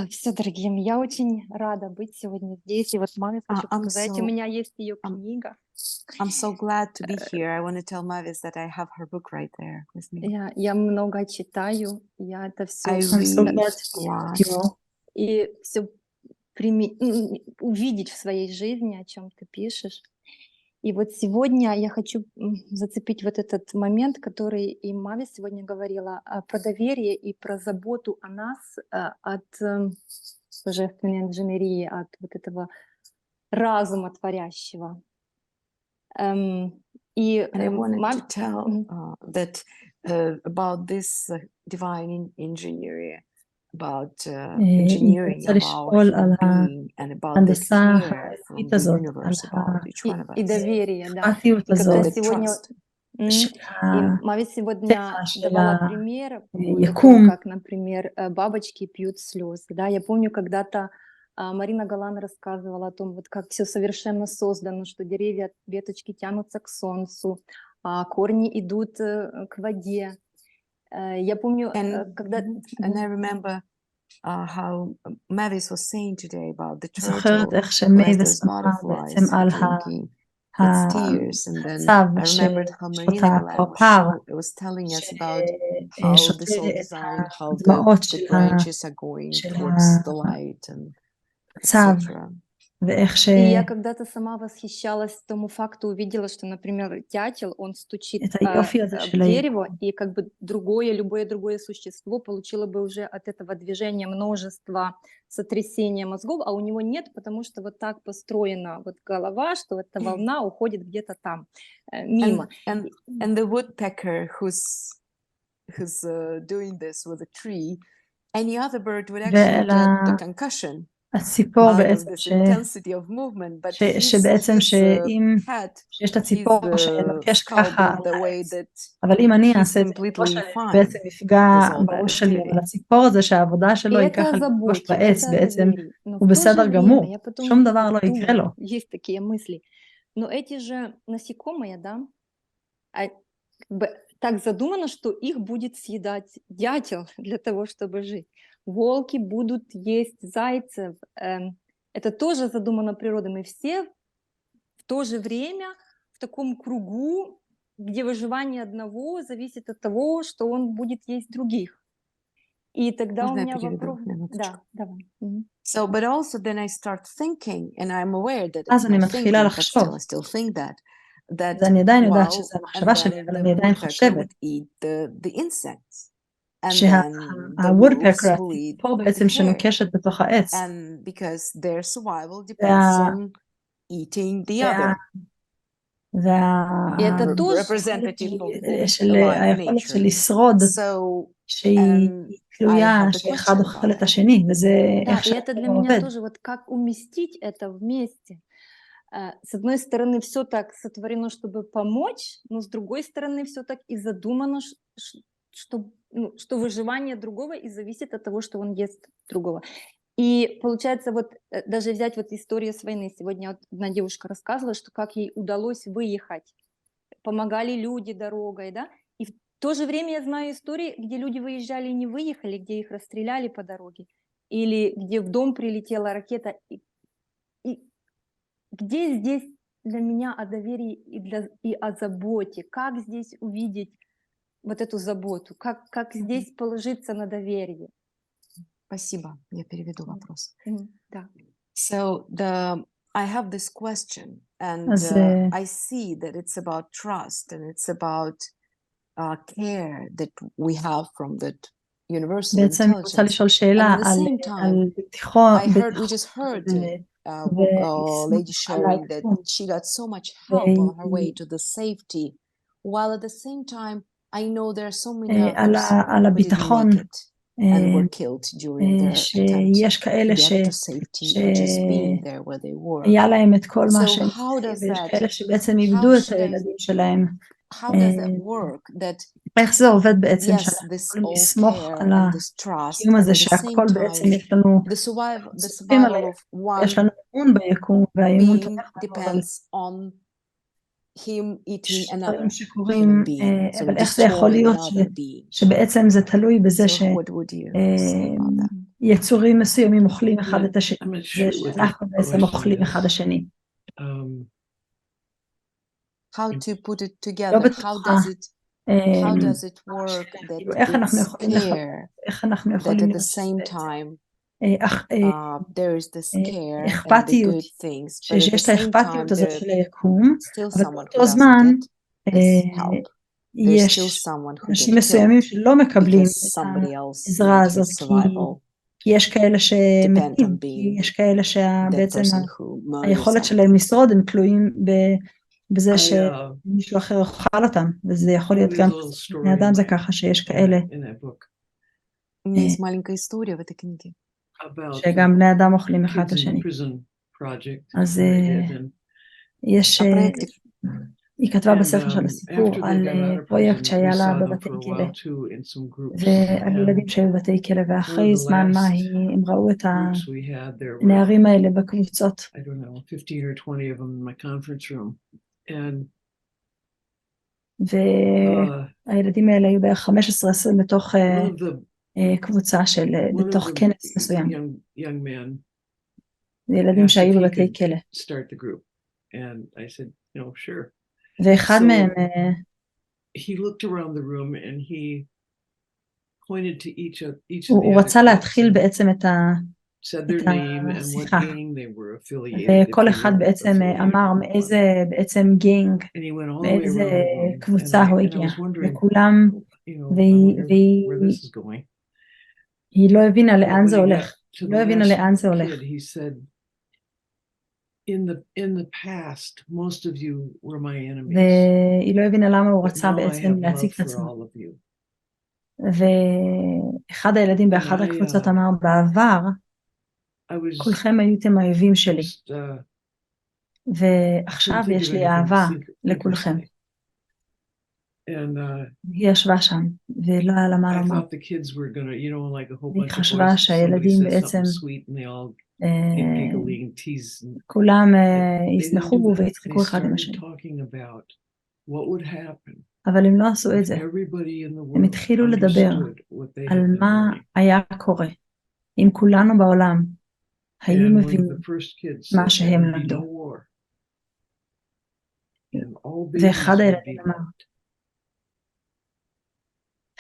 Все, дорогие мои, я очень рада быть сегодня здесь. И вот маме хочу показать, у меня есть ее книга. I'm so glad to be here. I want to tell Mavis that I have her book right there with me. Я много читаю, я это все... I'm so glad you И все увидеть в своей жизни, о чем ты пишешь. И вот сегодня я хочу зацепить вот этот момент, который и Мави сегодня говорила, про доверие и про заботу о нас от божественной инженерии, от вот этого разума творящего. And I wanted to tell that about this divine engineering, about engineering רוצה of our לשאול על human being, and about the ההנדסה care from האלוהית the הזאת, על universe about each one of И us, доверие, да. האכפתיות И как раз הזאת, the сегодня trust. של и Мави сегодня הטבע של давала пример вот о том, היקום. как, например, бабочки пьют слезы. Да, я помню, когда-то Марина Галан рассказывала о том, вот как все совершенно создано, что деревья, веточки тянутся к солнцу, а корни идут к воде. Я помню, когда... And I remember how Mavis was saying today about the זוכרת turtle איך who has שמייבס those אמרה butterflies בעצם על drinking its tears, and then הצב I remembered how ששותה Marina Galan הפרפר, was telling us about how ששותה this all את designed, how הדמעות the branches are going של towards the light, and הצב, etc. ואיך ש... И я когда-то сама восхищалась тому факту, увидела, что, например, дятел, он стучит את היופי הזה об של дерево, היקום. и как бы другое, любое другое существо получило бы уже от этого движения множество сотрясения мозгов, а у него нет, потому что вот так построена вот голова, что эта волна уходит где-то там, мимо. And the woodpecker who's doing this with a tree, any other bird would actually get a concussion הציפור out of בעצם this intensity of movement, but שבעצם שאם head, שיש את his הציפור שנוקש skull ככה being על the way העץ, that אבל אם אני he's אעשה את זה בראש completely שלי, fine בעצם יפגע with all that בראש שלי, אבל activity. הציפור הזה שהעבודה שלו И היא это ככה о לפגוש заботе, בעץ, это о בעצם доверии. Но הוא в то בסדר же גמור, время я потом שום דבר вот לא יקרה לו. думаю, есть такие мысли. Но эти же насекомые, да, как бы так задумано, что их будет съедать дятел для того, чтобы жить. Волки будут есть зайцев. Это тоже задумано природой. Мы все в то же время в таком кругу, где выживание одного зависит от того, что он будет есть других. И тогда Можно у я меня переведу? вопрос... Минуточку. Да, давай. Мгм. So, but also then I start thinking, and I'm aware that אז it's אני my מתחילה thinking, but לחשוב, still I still think that אז אני עדיין יודעת wow, שזו and המחשבה שלי, then אבל the אני עדיין woodpecker חושבת would eat the insects, and then the שהוודפקר, wolves will eat הציפור the בעצם hare, שנוקשת בתוך העץ, and because their survival זה depends on eating the other, И это тоже... representative of the של alive היכולת של nature. לשרוד, So, שהיא I תלויה, have the שאחד question אוכל about את that. השני, וזה Да, איך и это שהכל для меня עובד. тоже вот как уместить это вместе. С одной стороны, все так сотворено, чтобы помочь, но с другой стороны, все так и задумано, что, ну, что выживание другого и зависит от того, что он ест другого. И получается, вот даже взять вот историю с войны. Сегодня вот одна девушка рассказывала, что как ей удалось выехать. Помогали люди дорогой, да? И в то же время я знаю истории, где люди выезжали и не выехали, где их расстреляли по дороге, или где в дом прилетела ракета. И где здесь для меня о доверии и о заботе? Как здесь увидеть вот эту заботу? Как здесь положиться на доверие? Спасибо, я переведу вопрос. Да. So I have this question, and אז I see that it's about trust and it's about care that we have from that universal בעצם אני רוצה intelligence. לשאול And שאלה at the same time, על we just heard a ולסמוך lady על sharing that היקום, she got so much help on her way to the safety, while at the same time, I know there are so many על others who didn't הביטחון, make it and were killed during their attempt שיש כאלה to get to safety or just being there where they were. שהיה להם את כל מה So שהם how צריכים, does ויש that, כאלה שבעצם how איבדו את should I, הילדים שלהם. how does that work? That איך זה עובד בעצם, yes, שאנחנו this יכולים all לסמוך care על and this trust, הקיום and הזה, at the same שהכל בעצם time, יש לנו, the סומכים על survival היקום, of ויש one לנו אמון ביקום, והאמון being תומך בנו, אבל depends on him eating יש another דברים שקורים, human being, sort אבל of איך זה יכול destroying להיות another being. שבעצם זה תלוי בזה So what would you say about that? שיצורים מסוימים אוכלים אחד את השני, I'm not זה sure what the שאנחנו בעצם question אוכלים is. אחד השני. How to put it לא together? בטוחה, How does it work that כאילו איך אנחנו it's יכולים לחבר, care, איך אנחנו that יכולים at the להיות same בעצם time there is this care and the אכפתיות, good things, but at the שיש את same time האכפתיות הזאת there's של היקום, still אבל someone who באותו doesn't זמן get this help. There's still יש someone who אנשים get מסוימים killed שלא מקבלים because את somebody else העזרה made הזאת, his כי survival יש כאלה depend שמתים, on כי being יש כאלה that שבעצם person who murders היכולת other שלהם people. לשרוד הם תלויים בזה I, שמישהו אחר יאכל אותם, וזה יכול one of להיות these גם little בני story in אדם, זה my ככה שיש in כאלה that book У меня есть маленькая история в этой книге. about שגם בני אדם אוכלים אחד את kids in the השני. prison project אז that I did, and יש, О проекте, היא כתבה בספר and שלה סיפור after they על got out of פרויקט prison, we שהיה לה saw them בבתי for a כלא, while too in some groups. ועל ילדים And שהיו בבתי כלא, one of ואחרי the זמן מה last הם ראו את groups we had, there were, הנערים האלה בקבוצות, I don't know, 15 or 20 of them in my conference room. And והילדים האלה היו בערך 15-20 בתוך one of the קבוצה של, בתוך כנס מסוים, young men ילדים asked if שהיו he בבתי could כלא, start the group. And I said, sure. ואחד So מהם, he looked around the room and he pointed to each of the הוא other רצה kids להתחיל and בעצם said את their name and what השיחה, gang they were affiliated, if וכל you אחד were בעצם affiliated אמר with one. מאיזה בעצם גנג, And he went all the way מאיזה around the room, and קבוצה הוא I הגיע, was wondering, וכולם, I והיא wonder where this is going. לא הבינה But לאן when זה he הולך, got to היא the לא הבינה last לאן זה הולך, kid, he said, in the past, most of you were my enemies, והיא לא הבינה למה הוא but רצה now I בעצם have להציג love את for עצמו, all of you. ואחד הילדים And באחת הקבוצות אמר, בעבר I was כולכם הייתם האויבים שלי, just ועכשיו couldn't think יש of לי anything to אהבה think or לכולכם. say. And היא ישבה שם, ולא היה לה מה I לומר, thought the kids were gonna, like a whole והיא bunch of חשבה boys, somebody שהילדים says בעצם something sweet and they all get giggly and tease. כולם But they didn't ישמחו do that. They ויצחקו אחד עם started השני, talking about what would happen אבל הם לא עשו את if זה, everybody in the הם world התחילו לדבר understood what they על had been מה learning. היה קורה, אם כולנו בעולם היו And one of מבינים the first kids מה said there שהם would be למדו, no war. And all ואחד babies would הילדים be אמר, loved.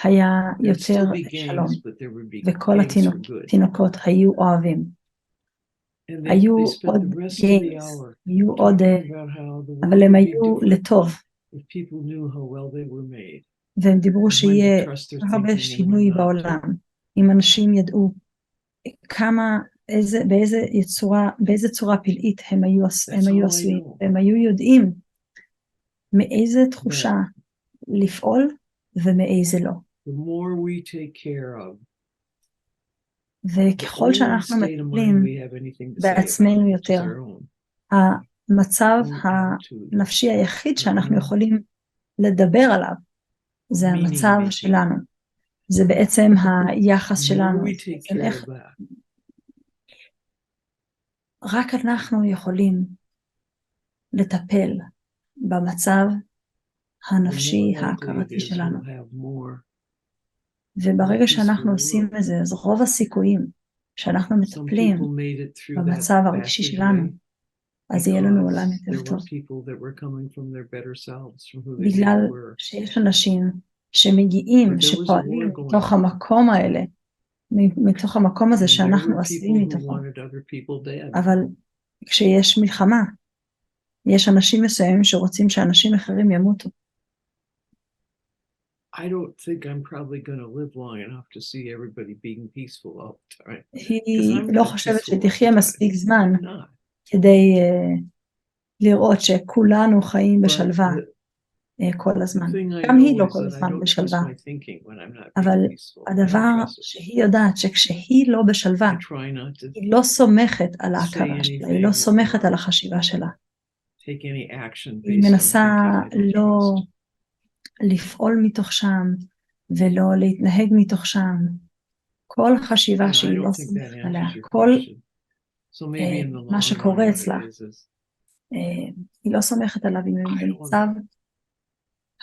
היה There'd יותר still be שלום, gangs, but there would be וכל gangs for good. התינוקות היו אוהבים, And היו they spent עוד the rest of the גיימס, hour היו עוד, talking about how the אבל world הם would be היו different לטוב, if people knew how well they were made והם דיברו and when to שיהיה trust their הרבה thinking and when שינוי not to. בעולם, אם אנשים ידעו באיזה צורה פלאית הם היו That's all I עשויים, know. והם היו יודעים מאיזה תחושה לפעול ומאיזה לא. The more we take care of, the וככל only שאנחנו state of mind מטפלים we have anything to say about, בעצמנו which is יותר, our own המצב attitude, הנפשי היחיד our שאנחנו own יכולים לדבר עליו זה meaning המצב making. שלנו, זה בעצם היחס The more שלנו, we take בעצם care איך of that, רק אנחנו יכולים לטפל במצב the הנפשי more likely it ההכרתי is שלנו, we'll have more וברגע peaceful שאנחנו עושים world. את זה, אז רוב הסיכויים שאנחנו Some מטפלים people made it through that במצב הרגשי שלנו, passageway אז יהיה לנו עולם because יותר there טוב, were people that were coming from their better selves, from who they בגלל really were. שיש אנשים שמגיעים, But there was a שפועלים war going מתוך on, המקום האלה, מתוך המקום הזה and there שאנחנו were עשויים people who מתוכו, wanted other people dead. אבל כשיש מלחמה, יש אנשים מסוימים שרוצים שאנשים אחרים ימותו. I don't think I'm probably going to live long enough to see everybody being peaceful all the time. Because היא I'm לא not חושבת peaceful all שתחיה the time. מספיק זמן I'm not. כדי לראות שכולנו חיים But בשלווה כל the הזמן. thing I גם היא know לא is כל that I הזמן don't trust בשלווה, my thinking when I'm not אבל being peaceful. I don't הדבר trust it. שהיא יודעת שכשהיא לא בשלווה, I try not to היא לא סומכת על say ההכרה שלה, היא לא anything סומכת or על החשיבה שלה. take any action היא based on מנסה thinking I don't לא trust. לפעול מתוך שם, ולא להתנהג מתוך שם. כל חשיבה And I שהיא לא don't think that סומכת עליה, answers your כל question. So maybe in the מה long run שקורה what אצלה, it is היא לא סומכת עליו, היא I don't במצב know.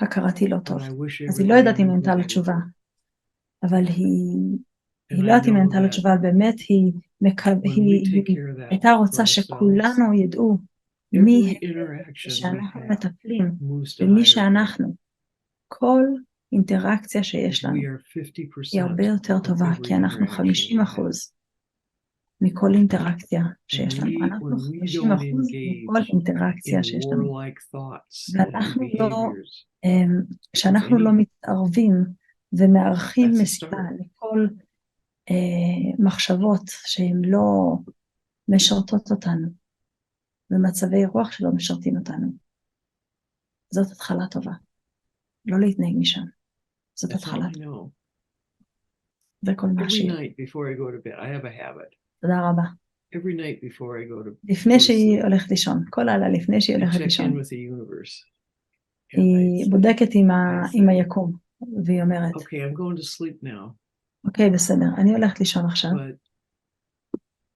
הכרתי לא But טוב. I wish אז היא לא everybody יודעת אם knew היא who ענתה they לתשובה, were. אבל And היא לא I יודעת אם היא know ענתה that לתשובה, באמת היא when we take care of that הייתה רוצה for ourselves, שכולנו ידעו מי every הם, interaction we ושאנחנו have מטפלים moves to במי higher ground. שאנחנו. כל אינטראקציה שיש לנו We are היא הרבה 50% יותר of טובה, every כי אנחנו interaction we have. 50% מכל אינטראקציה And שיש לנו. אנחנו when we 50% don't מכל engage אינטראקציה in שיש לנו. warlike thoughts and ואנחנו לא, behaviors, שאנחנו לא מתערבים ומארחים that's a מסיבה start. לכל מחשבות שהן לא משרתות אותנו, ומצבי רוח שלא משרתים אותנו. זאת התחלה טובה. לא להתנהג משם. זאת That's all התחלה I טובה. know. זה כל מה Every שיש. night before I go to bed, I have a habit. תודה רבה. Every night before I go to לפני go to שהיא sleep, הולכת לישון, כל לילה לפני שהיא I הולכת check in לישון, with the universe. And היא I בודקת say, עם היקום, והיא אומרת, okay, I'm going to sleep now, אוקיי, בסדר, אני הולכת לישון עכשיו, but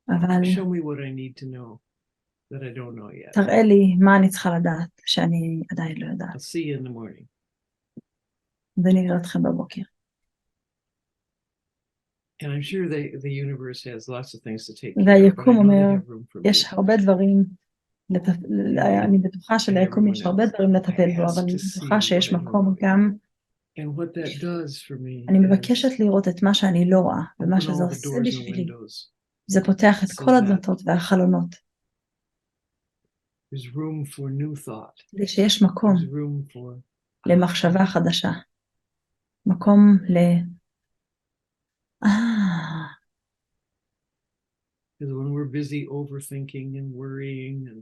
אבל show me what I need to know that I don't know yet. תראה לי מה אני צריכה לדעת, שאני עדיין לא יודעת. I'll see you in the morning. ונראה אתכם בבוקר. And I'm sure the universe has lots of things to take care of, but והיקום I know אומר, they have room for me. יש הרבה דברים, אני בטוחה שליקום יש הרבה דברים לטפל בו, אבל אני בטוחה שיש מקום גם, And what that does for me אני is מבקשת לראות את מה שאני לא רואה, ומה open שזה all the עושה doors and בשבילי, windows. זה פותח את So כל that הדלתות והחלונות, there's room for new thought. כדי שיש מקום There's room for למחשבה חדשה, מקום because when we're busy overthinking and worrying and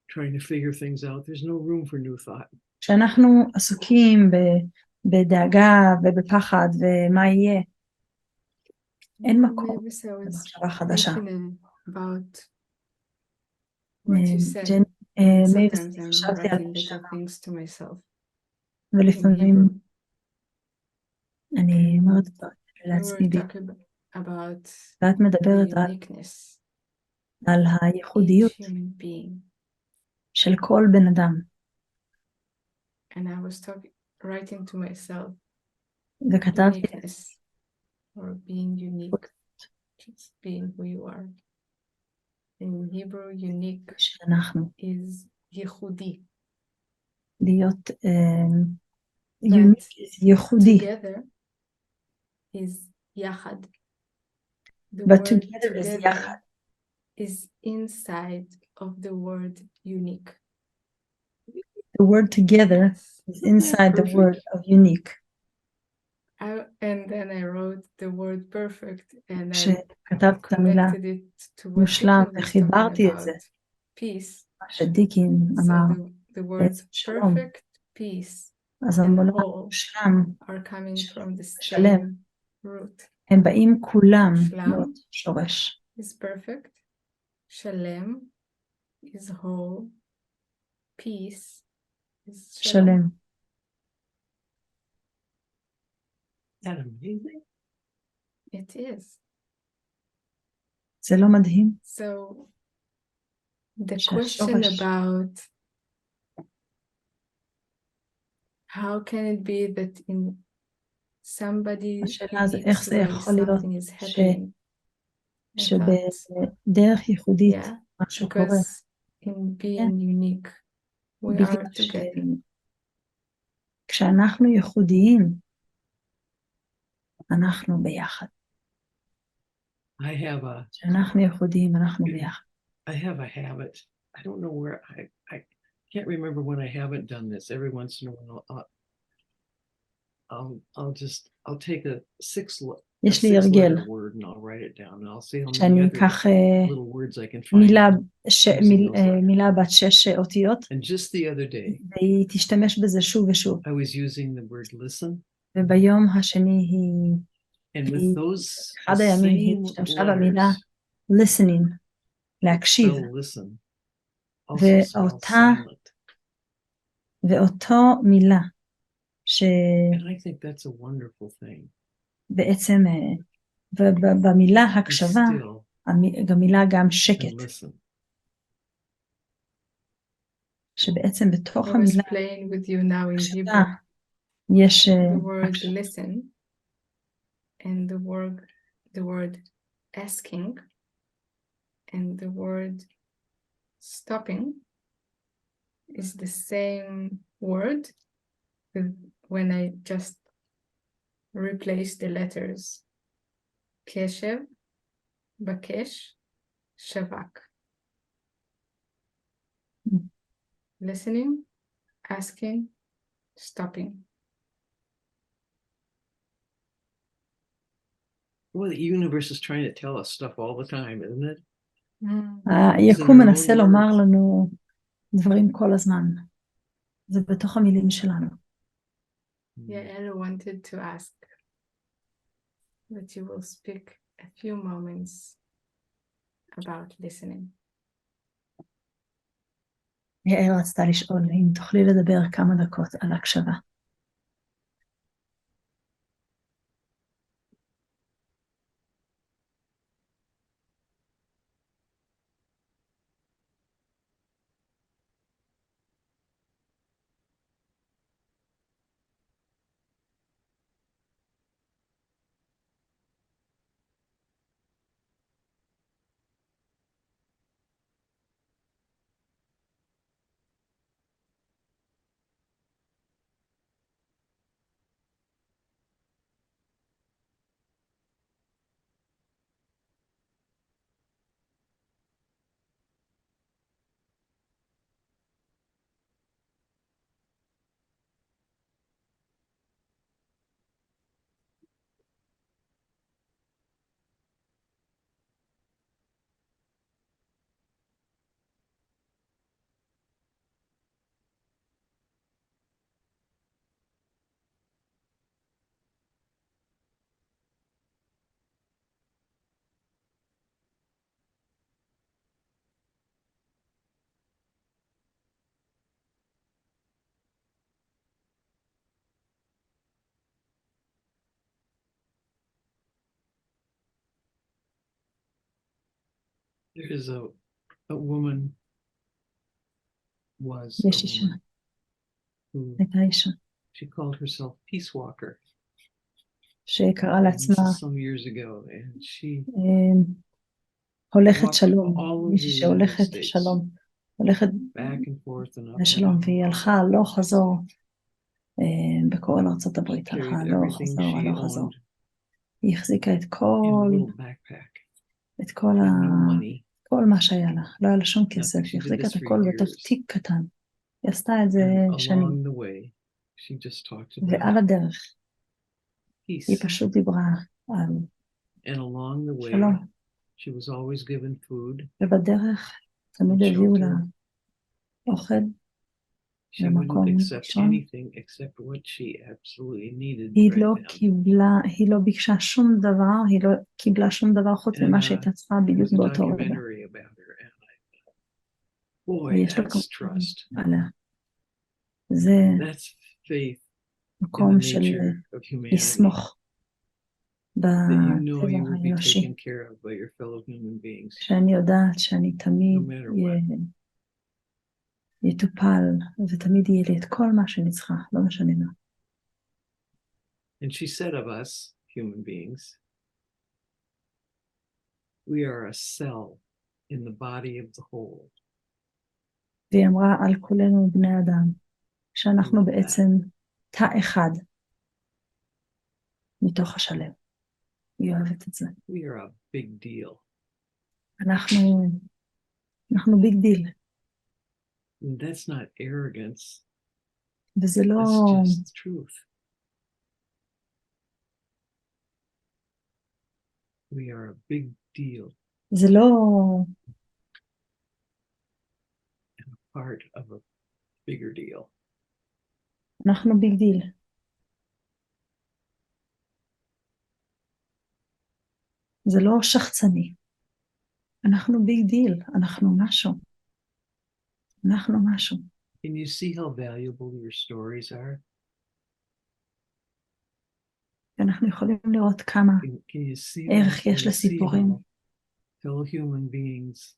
trying to figure things out, there's no room for new thought. כשאנחנו עסוקים בדאגה ובפחד ומה יהיה, אין מקום למחשבה חדשה. מייבס, חשבתי על מחשבה, ולפעמים אני אומרת לעצמי, ואת מדברת על הייחודיות של כל בן אדם. And I was writing to myself, וכתבתי uniqueness, or being unique, just being who you are. In Hebrew, unique שאנחנו is ייחודי. להיות ייחודי. Together is יחד. The But word together is יחד. is inside of the word unique. The word together is inside the word of unique. And then I wrote the word perfect and I שכתבת המילה connected it to what מושלם Dickens was וחיברתי talking את זה. about, peace. מה שדיקין So אמר, the words שלום. perfect, peace, אז and המילה whole מושלם, are coming from the שלם. same root. הם באים כולם מושלם מאותו שורש. is perfect, שלם is whole, peace is שלום. שלם. Isn't that amazing? It is. זה לא מדהים? So the שהשורש. question about how can it be that in somebody השאלה זה unique איך זה way יכול להיות something is happening. I thought, שבדרך ייחודית yeah, משהו קורה. because in being unique we are בגלל together. כשאנחנו ייחודיים, אנחנו ביחד. כשאנחנו ייחודיים, אנחנו ביחד. I have a habit. I don't know where I can't remember when I haven't done this. Every once in a while, I'll take a six-letter word and I'll write it down and I'll see how many other little words I can find. מילה בת 6 אותיות. And just the other day, והיא תשתמש בזה שוב ושוב. I was using the word listen. וביום השני היא אחד הימים היא השתמשה במילה listening, להקשיב. ואותו מילה שבעצם ובמילה הקשבה גם מילה גם שקט, שבעצם בתוך המילה הקשבה יש the word listen and the word asking and the word stopping is the same word when I just replace the letters. קשב, בקש, שבק. Listening, asking, stopping. Well, the universe is trying to tell us stuff all the time, isn't it? היקום מנסה לומר לנו דברים כל הזמן. זה בתוך המילים שלנו. Yael wanted to ask that you will speak a few moments about listening. יעל רצתה לשאול אם תוכלי לדבר כמה דקות על הקשבה. There is a woman was a יש אישה, woman who הייתה אישה, she called herself Peace Walker. שקראה And לעצמה this is some years ago, and she הולכת walked שלום, all over מישהי the United שהולכת States, שלום, הולכת back and forth and up and לשלום, down. והיא הלכה הלוך חזור בכל ארצות הברית, Carried הלכה הלוך everything חזור, she הלוך חזור. owned היא החזיקה את in a כל, little backpack. את כל, She had no money. כל מה שהיה לה, לא היה לה שום Nothing. כסף, She היא did החזיקה this את for הכל בתוך years. תיק קטן. היא עשתה את זה And שנים, along the way, she just talked ועל about הדרך היא peace. פשוט דיברה על And along the way, שלום, she was always given food ובדרך תמיד and הביאו לה shelter. אוכל She ומקום wouldn't accept לישון. anything except what she absolutely needed היא right לא now. קיבלה, היא לא ביקשה שום דבר, היא לא קיבלה שום דבר חוץ And ממה שהייתה צריכה there בדיוק was a באותו רגע. documentary about her, and I thought, boy, ויש לו that's כמובן trust. עליה. זה That's faith in מקום the של nature of humanity. לסמוך That you know בטבע you will be האנושי, taken care of by your fellow human beings, שאני יודעת שאני תמיד no matter what. יטופל, ותמיד יהיה לי את כל מה שאני צריכה, לא משנה מה. And she said of us, human beings, we are a cell in the body of the whole. והיא אמרה על כולנו בני אדם, שאנחנו I love בעצם תא אחד מתוך השלם. היא אוהבת את זה. We are a big deal. אנחנו ביג דיל, And that's not arrogance. וזה לא, That's just truth. We are a big deal, זה לא, part of a bigger deal. אנחנו ביג דיל. זה לא שחצני. אנחנו ביג דיל, אנחנו משהו. אנחנו משהו. Can you see how valuable your stories are? ואנחנו יכולים לראות כמה Can you see ערך can יש you see לסיפורים. how fellow human beings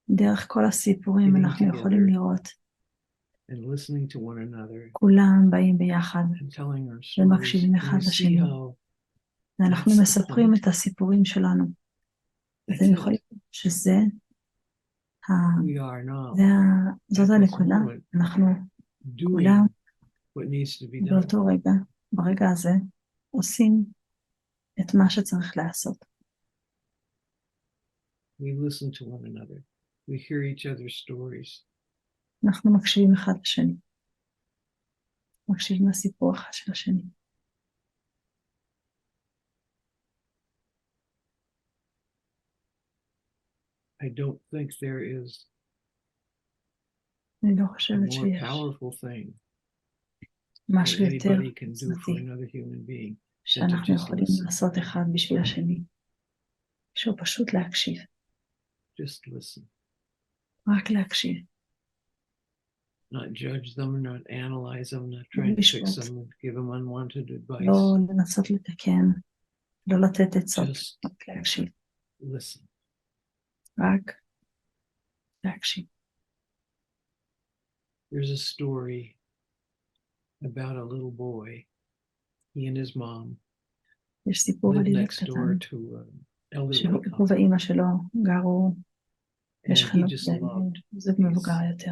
דרך כל הסיפורים getting אנחנו יכולים together לראות. and listening to one another כולם באים ביחד and telling our stories? ומקשיבים Can אחד you see לשני. how ואנחנו that's the מספרים point? את הסיפורים שלנו. That's אתם it. יכולים שזה, We are now זאת at this הנקודה. moment אנחנו doing כולם what needs to be done. באותו רגע, ברגע הזה, עושים את מה שצריך לעשות. We listen to one another. We hear each other's stories. אנחנו מקשיבים אחד לשני. מקשיבים לסיפור אחד של השני. I don't think there is אני לא a חושבת more שיש powerful thing משהו that יותר anybody can do for עוצמתי another human being than to שאנחנו just יכולים listen. לעשות אחד בשביל השני, שהוא פשוט להקשיב, Just listen. רק להקשיב, Not judge them, not analyze them, not trying to fix them, give them unwanted advice. לא לנסות לתקן, לא לתת עצות, Just רק להקשיב, listen. רק להקשיב. There's a story about a little boy. He and his mom יש סיפור על lived ילד next door קטן, to an elderly שהוא couple, ואימא שלו גרו and he בשכנות just loved זוג מבוגר יותר,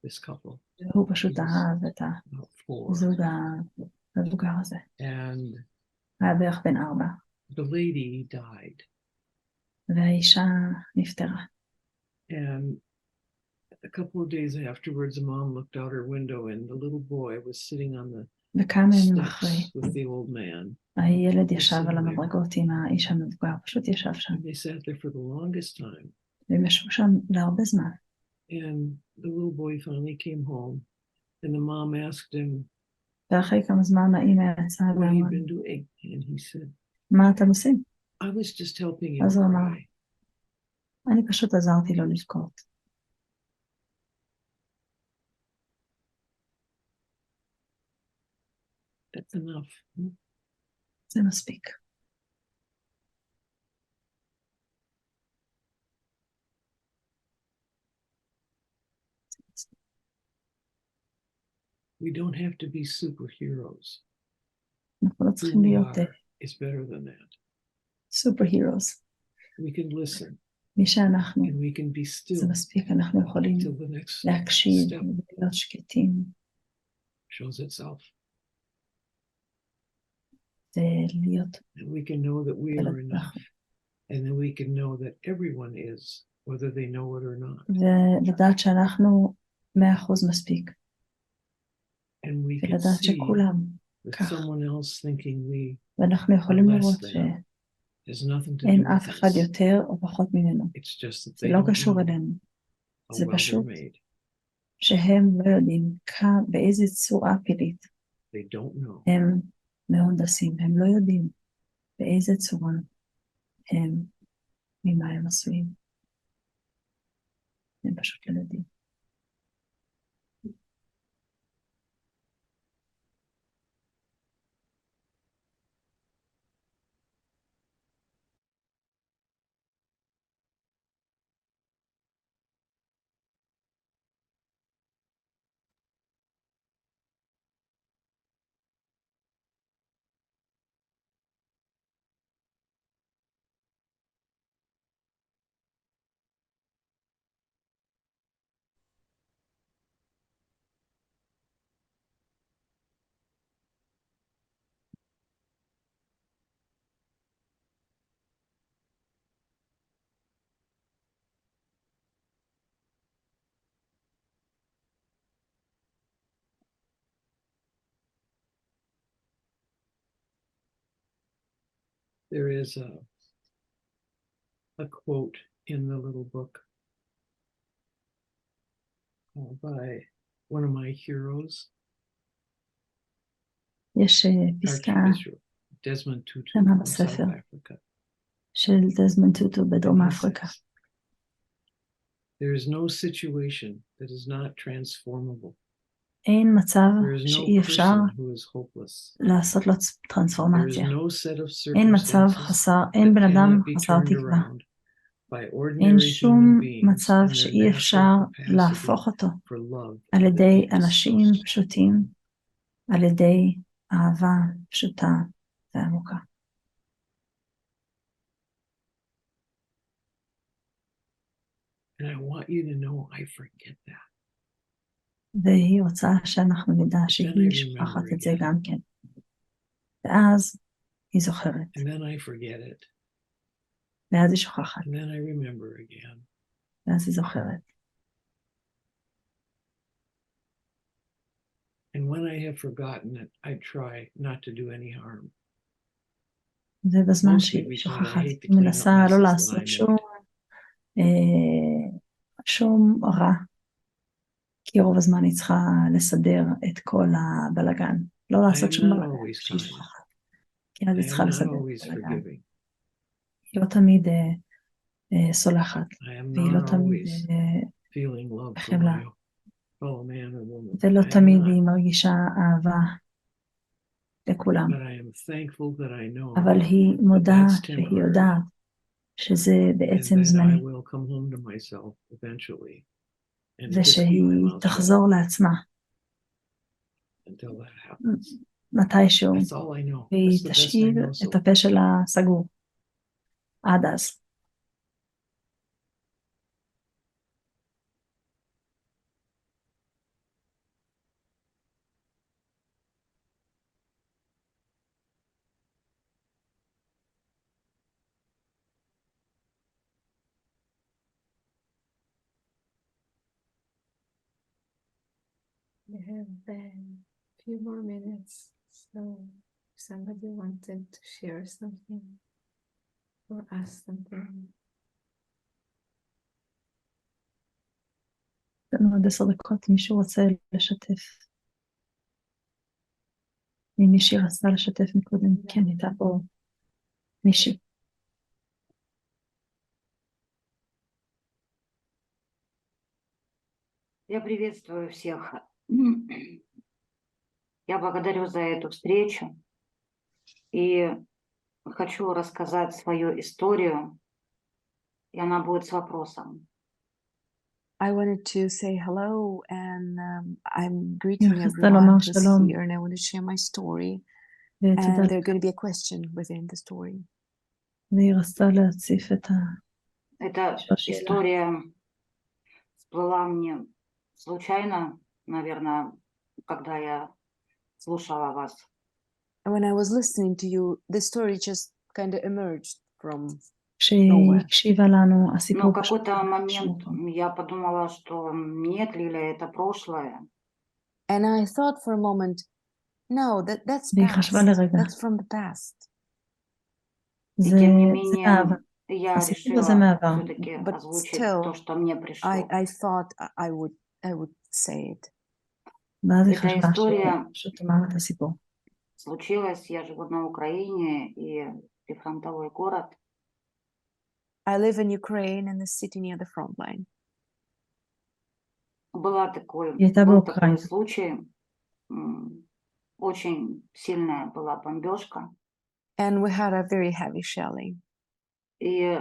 this couple. והוא פשוט He was אהב את about 4, הזוג המבוגר הזה, and היה בערך בן 4, the lady died. והאישה נפטרה. And a couple of days afterwards, the mom looked out her window, and the little boy was sitting on the וכמה ימים אחרי, steps with the old man. הילד ישב על המדרגות עם האיש המבוגר, פשוט ישב שם, And they sat there for the longest time. והם ישבו שם להרבה זמן. And the little boy finally came home, and the mom asked him ואחרי כמה זמן האמא יצאה what he'd ואמרה, been doing, and he said, מה אתם עושים? I was just helping him אז הוא אמר, cry. אני פשוט עזרתי לו לבכות. That's enough. זה מספיק. We don't have to be superheroes. אנחנו לא Who צריכים we להיות are is better than that. סופר הירוס. We can listen, מי שאנחנו, and we can be זה still מספיק, אנחנו יכולים till the next להקשיב step ולהיות שקטים shows itself. ולהיות And we can know that we על are הדרך. enough. And then we can know that everyone is, whether they know it or not. ולדעת שאנחנו 100% מספיק. And we can ולדעת see שכולם that כך. someone else thinking we ואנחנו יכולים less לראות than has nothing to שאין do with אף אחד us. יותר או פחות ממנו. It's just that זה they לא don't קשור know אלינו. how זה well פשוט they're made. שהם לא יודעים באיזה צורה פלאית They don't know. הם מהונדסים, הם לא יודעים באיזה צורה הם, ממה הם עשויים. הם פשוט לא יודעים. There is a quote in the little book by one of my heroes, יש פסקה Archbishop Desmond Tutu שמה from בספר South Africa. של דזמונד טוטו בדרום And he אפריקה. says, there is no situation that is not transformable. אין מצב There is no שאי אפשר person who is hopeless. לעשות לו There is טרנספורמציה. no set of אין מצב circumstances חסר, אין that בן אדם cannot be חסר turned תקווה. around by אין ordinary שום human beings מצב and their שאי אפשר natural capacity להפוך אותו for love על that ידי deepest אנשים source. פשוטים, על ידי אהבה פשוטה ועמוקה. And I want you to know I forget that. והיא רוצה שאנחנו נדע שהיא שוכחת את זה גם כן. ואז היא זוכרת. And then I forget it. ואז היא שוכחת. And then I remember again. ואז היא זוכרת. And when I have forgotten it, I try not to do any harm. ובזמן Mostly שהיא because I שוכחת, hate to היא clean up מנסה לא messes that לעשות I made. שום רע. כי רוב הזמן היא צריכה לסדר את כל הבלגן, לא I לעשות am שום not בלגן, always שהיא kind. שוכחת. כי אז I היא am צריכה not לסדר always את הבלגן. forgiving. היא לא תמיד סולחת, I am והיא לא not תמיד always feeling love for חמלה, my fellow man or woman. ולא I am תמיד not. היא מרגישה אהבה לכולם, But I am thankful that I know אבל היא מודה that's שהיא temporary יודעת שזה and בעצם that I זמני, will come home to myself eventually and just keep my ושהיא mouth shut תחזור לעצמה until that happens. מתישהו, That's all I know. והיא That's the best I תשאיר know so את הפה שלה סגור עד אז. We have a few more minutes, so if somebody wanted to share something or ask something. עוד 10 דקות, מישהו רוצה לשתף? אם מישהי רצתה לשתף מקודם, כן, הייתה פה מישהי. Я приветствую всех. Я благодарю за эту встречу и хочу рассказать свою историю, и она будет с вопросом. I wanted to say hello, and I'm אני greeting רציתה לומר everyone who's שלום, here, and I want to share my story. ותודה, And there's going to be a question within the story. והיא רצתה להציף את Эта השאלה. история всплыла мне случайно, наверное, когда я слушала вас. And when I was listening to you, the story just kind of emerged from כשהיא nowhere. הקשיבה לנו, Но הסיפור в פשוט какой-то נשמע момент פה. я подумала, что нет, Лиля, это прошлое. And I thought for a moment, no, that's והיא חשבה past. לרגע, That's from the past. И זה тем не מהעבר, менее, я הסיפור הזה решила מהעבר. все-таки But озвучить still, то, что мне пришло. I thought I would say it. ואז היא Эта חשבה история שפשוט תאמר את הסיפור. случилась, я живу на Украине, и прифронтовой город. I live in Ukraine, in the city near the front line. Был היא такой באוקראינה. случай, очень сильная была бомбежка. And we had a very heavy shelling. И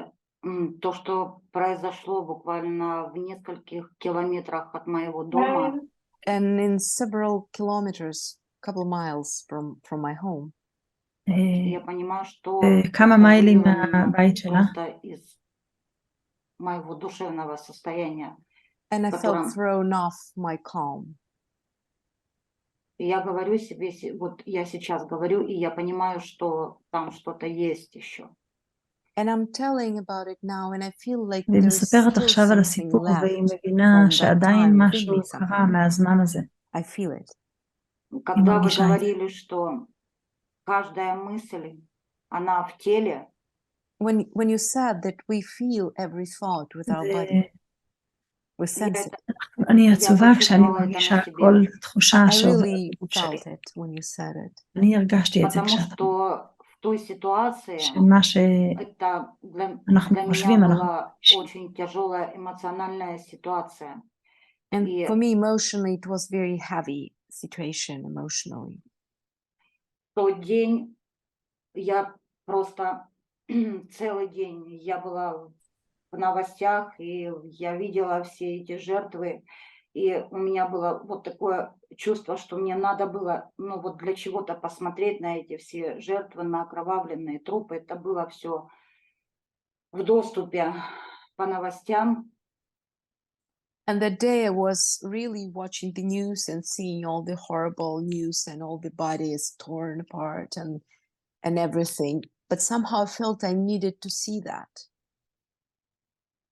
то, что произошло буквально в нескольких километрах от моего дома, And in several kilometers, a couple of miles from my home, я понимаю, что כמה это מיילים вывело меня מהבית שלה, просто из моего душевного состояния, and I в felt котором thrown off my calm. я говорю себе, вот я сейчас говорю, и я понимаю, что там что-то есть еще. And I'm telling about it now, and I feel like והיא there's מספרת still עכשיו על something הסיפור, והיא left מבינה from that שעדיין time within משהו me קרה somehow. מהזמן הזה. I feel it. היא Когда вы מרגישה את זה. говорили, что каждая мысль, она в теле, When you said that we feel every thought with our body, we sense it. אני я עצובה כשאני почувствовала это מרגישה на себе. כל תחושה I שעוברת really בגוף שלי. felt it when you said it. אני הרגשתי את זה Потому כשאת что в той ситуации שמה שאנחנו это для меня חושבים אנחנו была מרגישים. очень тяжелая эмоциональная ситуация. And И for me, emotionally, it was very heavy situation emotionally. в тот день я просто целый день я была в новостях, и я видела все эти жертвы, и у меня было вот такое чувство, что мне надо было, ну вот для чего-то посмотреть на эти все жертвы, на окровавленные трупы. Это было все в доступе по новостям. And that day I was really watching the news and seeing all the horrible news and all the bodies torn apart and everything. But somehow I felt I needed to see that.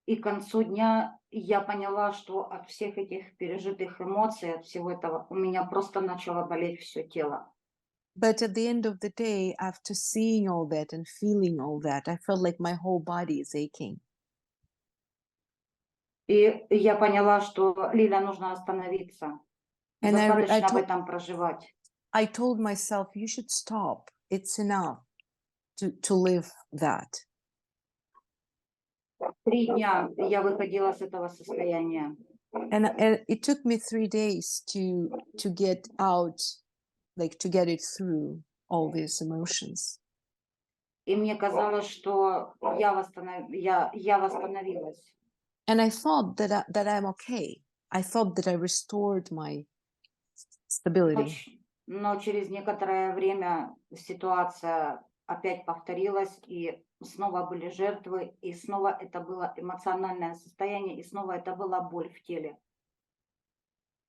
И к концу дня я поняла, что от всех этих пережитых эмоций, от всего этого у меня просто начало болеть все тело. But at the end of the day, after seeing all that and feeling all that, I felt like my whole body is aching. И я поняла, что Лиля нужно остановиться. And Достаточно в этом проживать. I told myself, you should stop. It's enough to live that. 3 дня я выходила с этого состояния. And it took me 3 days to get out, like to get it through all these emotions. И мне казалось, что я восстановилась. And I thought that I'm okay. I thought that I restored my stability. Но через некоторое время ситуация опять повторилась, и снова были жертвы, и снова это было эмоциональное состояние, и снова это была боль в теле.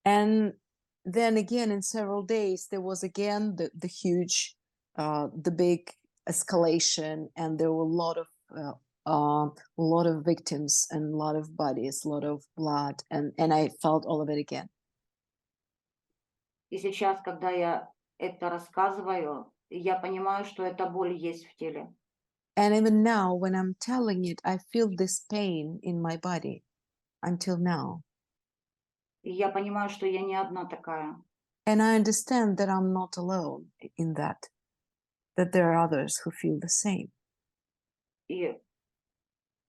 And then again, in several days, there was again the huge, the big escalation, and there were a lot of victims and a lot of bodies, a lot of blood, and I felt all of it again. И сейчас, когда я это рассказываю, я понимаю, что эта боль есть в теле. And even now, when I'm telling it, I feel this pain in my body until now. И я понимаю, что я не одна такая. And I understand that I'm not alone in that there are others who feel the same. И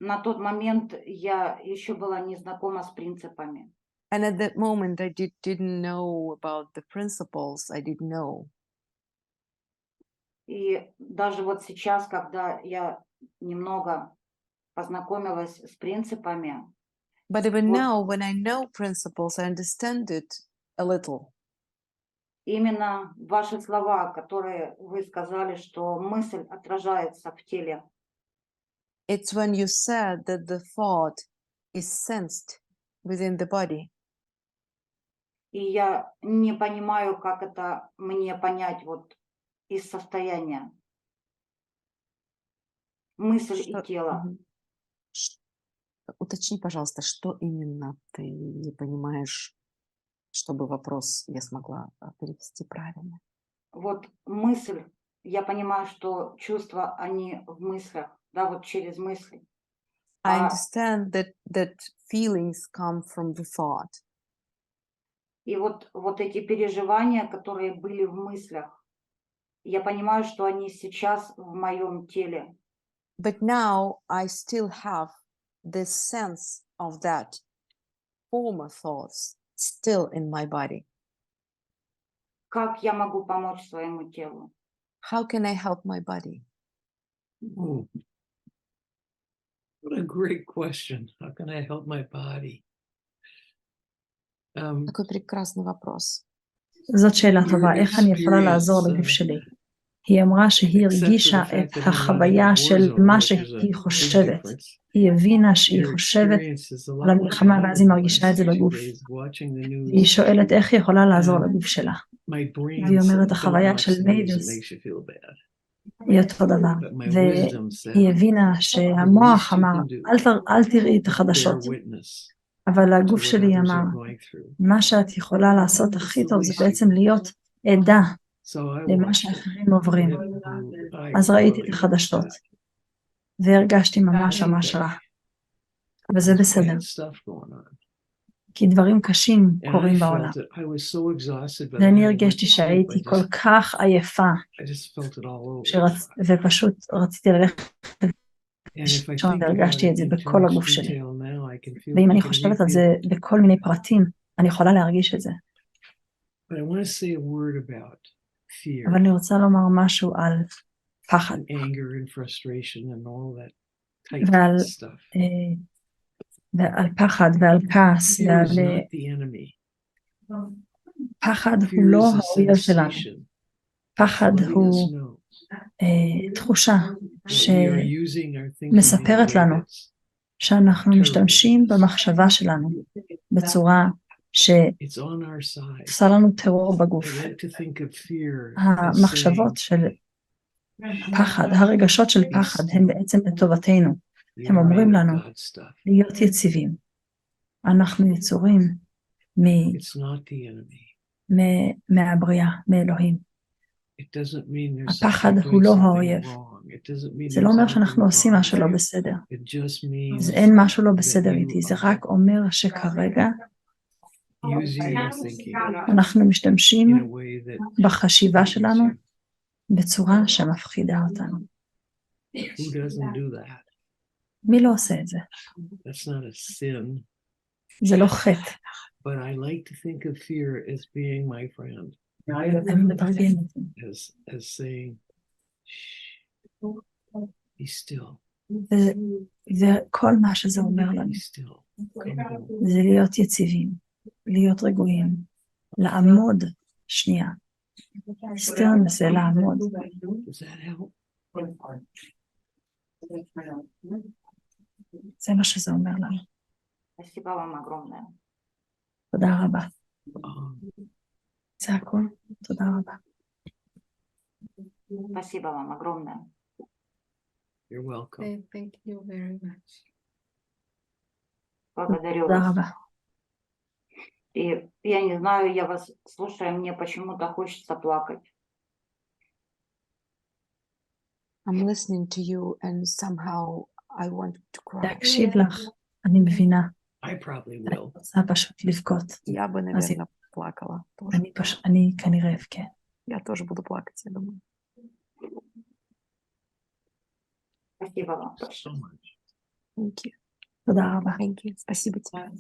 на тот момент я еще была не знакома с принципами. And at that moment, I didn't know about the principles. I didn't know. И даже вот сейчас, когда я немного познакомилась с принципами, But even вот now, when I know principles, I understand it a little. именно ваши слова, которые вы сказали, что мысль отражается в теле. It's when you said that the thought is sensed within the body. И я не понимаю, как это мне понять вот из состояния. Мысль и тело. Мгм. Уточни, пожалуйста, что именно ты не понимаешь, чтобы вопрос я смогла перевести правильно. Вот мысль, я понимаю, что чувства, они в мыслях, да, вот через мысли. I А, understand that feelings come from the thought. и вот эти переживания, которые были в мыслях, я понимаю, что они сейчас в моем теле. But now I still have this sense of that former thoughts still in my body. Как я могу помочь своему телу? How can I help my body? Ooh. What a great question. How can I help my body? Такой прекрасный вопрос. זאת שאלה טובה, איך אני יכולה לעזור לגוף שלי? היא אמרה שהיא הרגישה את החוויה של מה שהיא חושבת. היא הבינה שהיא חושבת על המלחמה ואז היא מרגישה את זה בגוף. והיא שואלת איך היא יכולה לעזור לגוף שלה. והיא אומרת החוויה של מייביס היא אותו דבר. והיא הבינה שהמוח אמר אל תראי את החדשות. אבל הגוף שלי אמר מה שאת יכולה לעשות הכי טוב זה בעצם להיות עדה למה שאחרים עוברים. אז ראיתי את החדשות והרגשתי ממש רע, וזה בסדר, כי דברים קשים קורים בעולם, ואני הרגשתי שהייתי כל כך עייפה ופשוט רציתי ללכת לישון, והרגשתי את זה בכל הגוף שלי, ואם אני חושבת על זה בכל מיני פרטים אני יכולה להרגיש את זה. אבל אני רוצה לומר משהו על פחד ועל פחד ועל כעס ועל פחד הוא לא האויב שלנו. פחד הוא תחושה שמספרת לנו שאנחנו משתמשים במחשבה שלנו בצורה שעושה לנו טרור בגוף. המחשבות של פחד, הרגשות של פחד הם בעצם לטובתנו. הם אומרים לנו להיות יציבים. אנחנו יצורים מהבריאה, מאלוהים. הפחד הוא לא האויב. It doesn't mean זה לא there's אומר anything שאנחנו עושים wrong משהו with לא you. בסדר. It just means אין משהו לא בסדר that you איתי, זה are רק אומר שכרגע using your thinking אנחנו משתמשים in a way that בחשיבה frightens שלנו you. בצורה שמפחידה אותנו. Who doesn't do that? מי לא עושה את זה? That's not a sin. זה לא חטא. But I like to think of fear as being my friend, אני מתרגם את זה. as saying, shh, be still, וכל מה שזה אומר לנו, be still, come home. זה להיות יציבים, להיות רגועים, לעמוד שנייה. סטרן זה לעמוד. Does that help? זה מה שזה אומר לנו. Спасибо вам огромное. תודה רבה. זה הכל. תודה רבה. Спасибо вам огромное. You're welcome. Thank you very much. Благодарю תודה вас. רבה. И я не знаю, я вас слушаю, мне почему-то хочется плакать. I'm listening to you and somehow I want to cry. להקשיב לך, אני מבינה. I probably אני will. רוצה פשוט לבכות. Я бы, наверное, плакала тоже. אני כנראה אבכה. Я тоже буду плакать, я думаю. Спасибо вам. So much. Thank you. תודה רבה. Thank you. Спасибо тебе.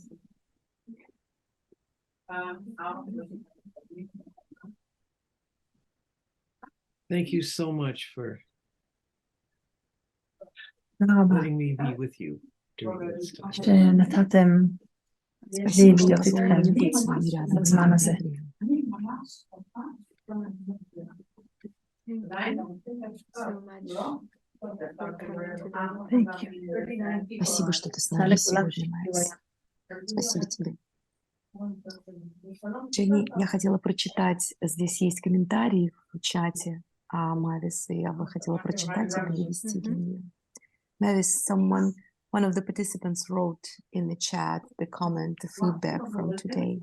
Thank you so much for תודה רבה. letting me be with you during this time. שנתתם לי Спасибо, что להיות позволили איתכם быть с вами рядом. בזמן הזה. Thank you so much for coming today. Спасибо, что ты с нами сегодня, Майвис. Спасибо тебе. Дженни, я хотела прочитать, здесь есть комментарии в чате о Мавис, и я бы хотела прочитать и перевести для нее. Мавис, one of the participants wrote in the chat the comment, the feedback from today.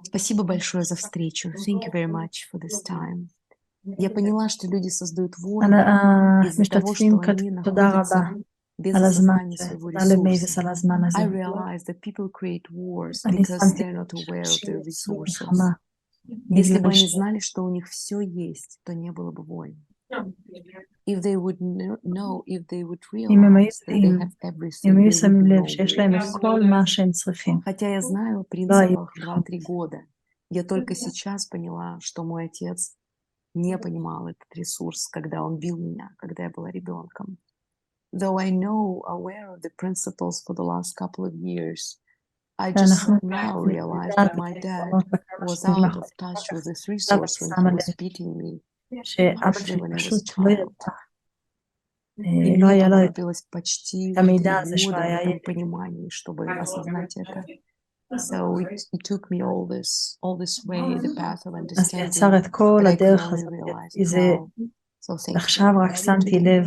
Спасибо большое за встречу. Thank you very much for this time. Я поняла, что люди создают войны из-за того, что они находятся без осознания своего ресурса. I realize that people create wars because they're not aware of their resources. Если бы они знали, что у них все есть, то не было бы войн. If they would know, if they would realize that they have everything, they would know. Хотя я знаю о принципах 2-3 года, я только сейчас поняла, что мой отец не понимал этот ресурс, когда он бил меня, когда я была ребенком. Though I know, aware of the principles for the last couple of years, I just now realized that my dad was out of touch with this resource when he was beating me, partially when I was a child. И мне понадобилось почти 3 года в этом понимании, чтобы осознать это. So it took me all this way, the path of understanding, that I could only realize it now. So thank עכשיו רק שמתי לב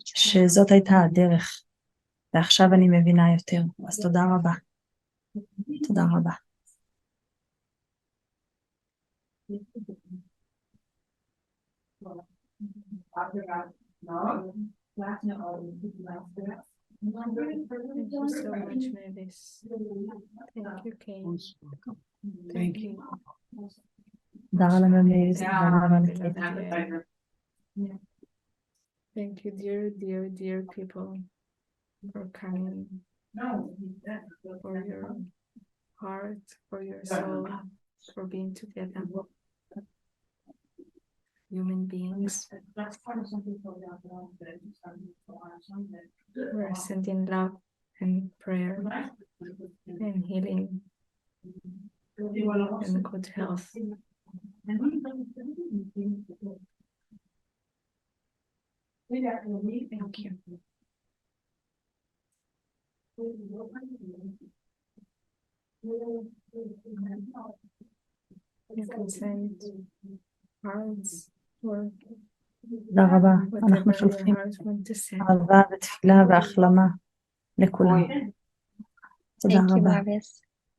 שזאת הייתה הדרך, ועכשיו אני מבינה יותר. אז תודה רבה. תודה רבה. Thank you so much, Mavis. Thank you, Kay. Thank you. תודה רבה, מאביס. תודה רבה, Thank you, dear people, for coming, for your heart, for your soul, for being together. Human beings. We're sending love and prayer and healing and good health. Thank you. You can send hearts or תודה רבה. אנחנו whatever your שולחים hearts want to send. אהבה ותפילה והחלמה לכולם. תודה Thank you, רבה. Mavis.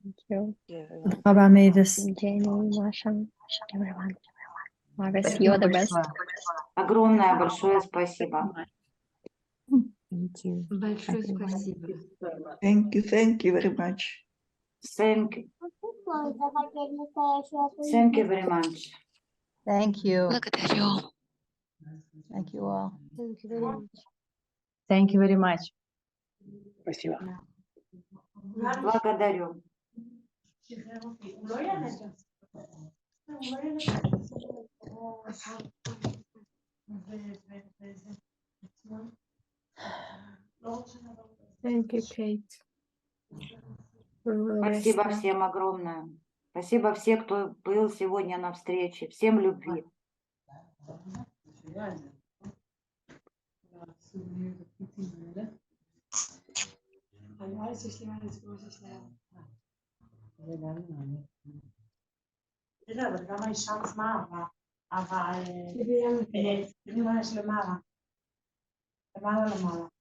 Thank you. תודה רבה, מאביס. Jenny, Masha, everyone. Mavis, Спасибо you're the best. большое. Огромное большое спасибо. Thank you. Большое спасибо. Thank you very much. Thank you. Thank you very much. Thank you. Благодарю. Thank you all. Thank you very much. Thank you very much. Спасибо. Благодарю. Thank you, Kate. Спасибо всем огромное. Спасибо всем, кто был сегодня на встрече. Всем любви. אבל למעלה למעלה.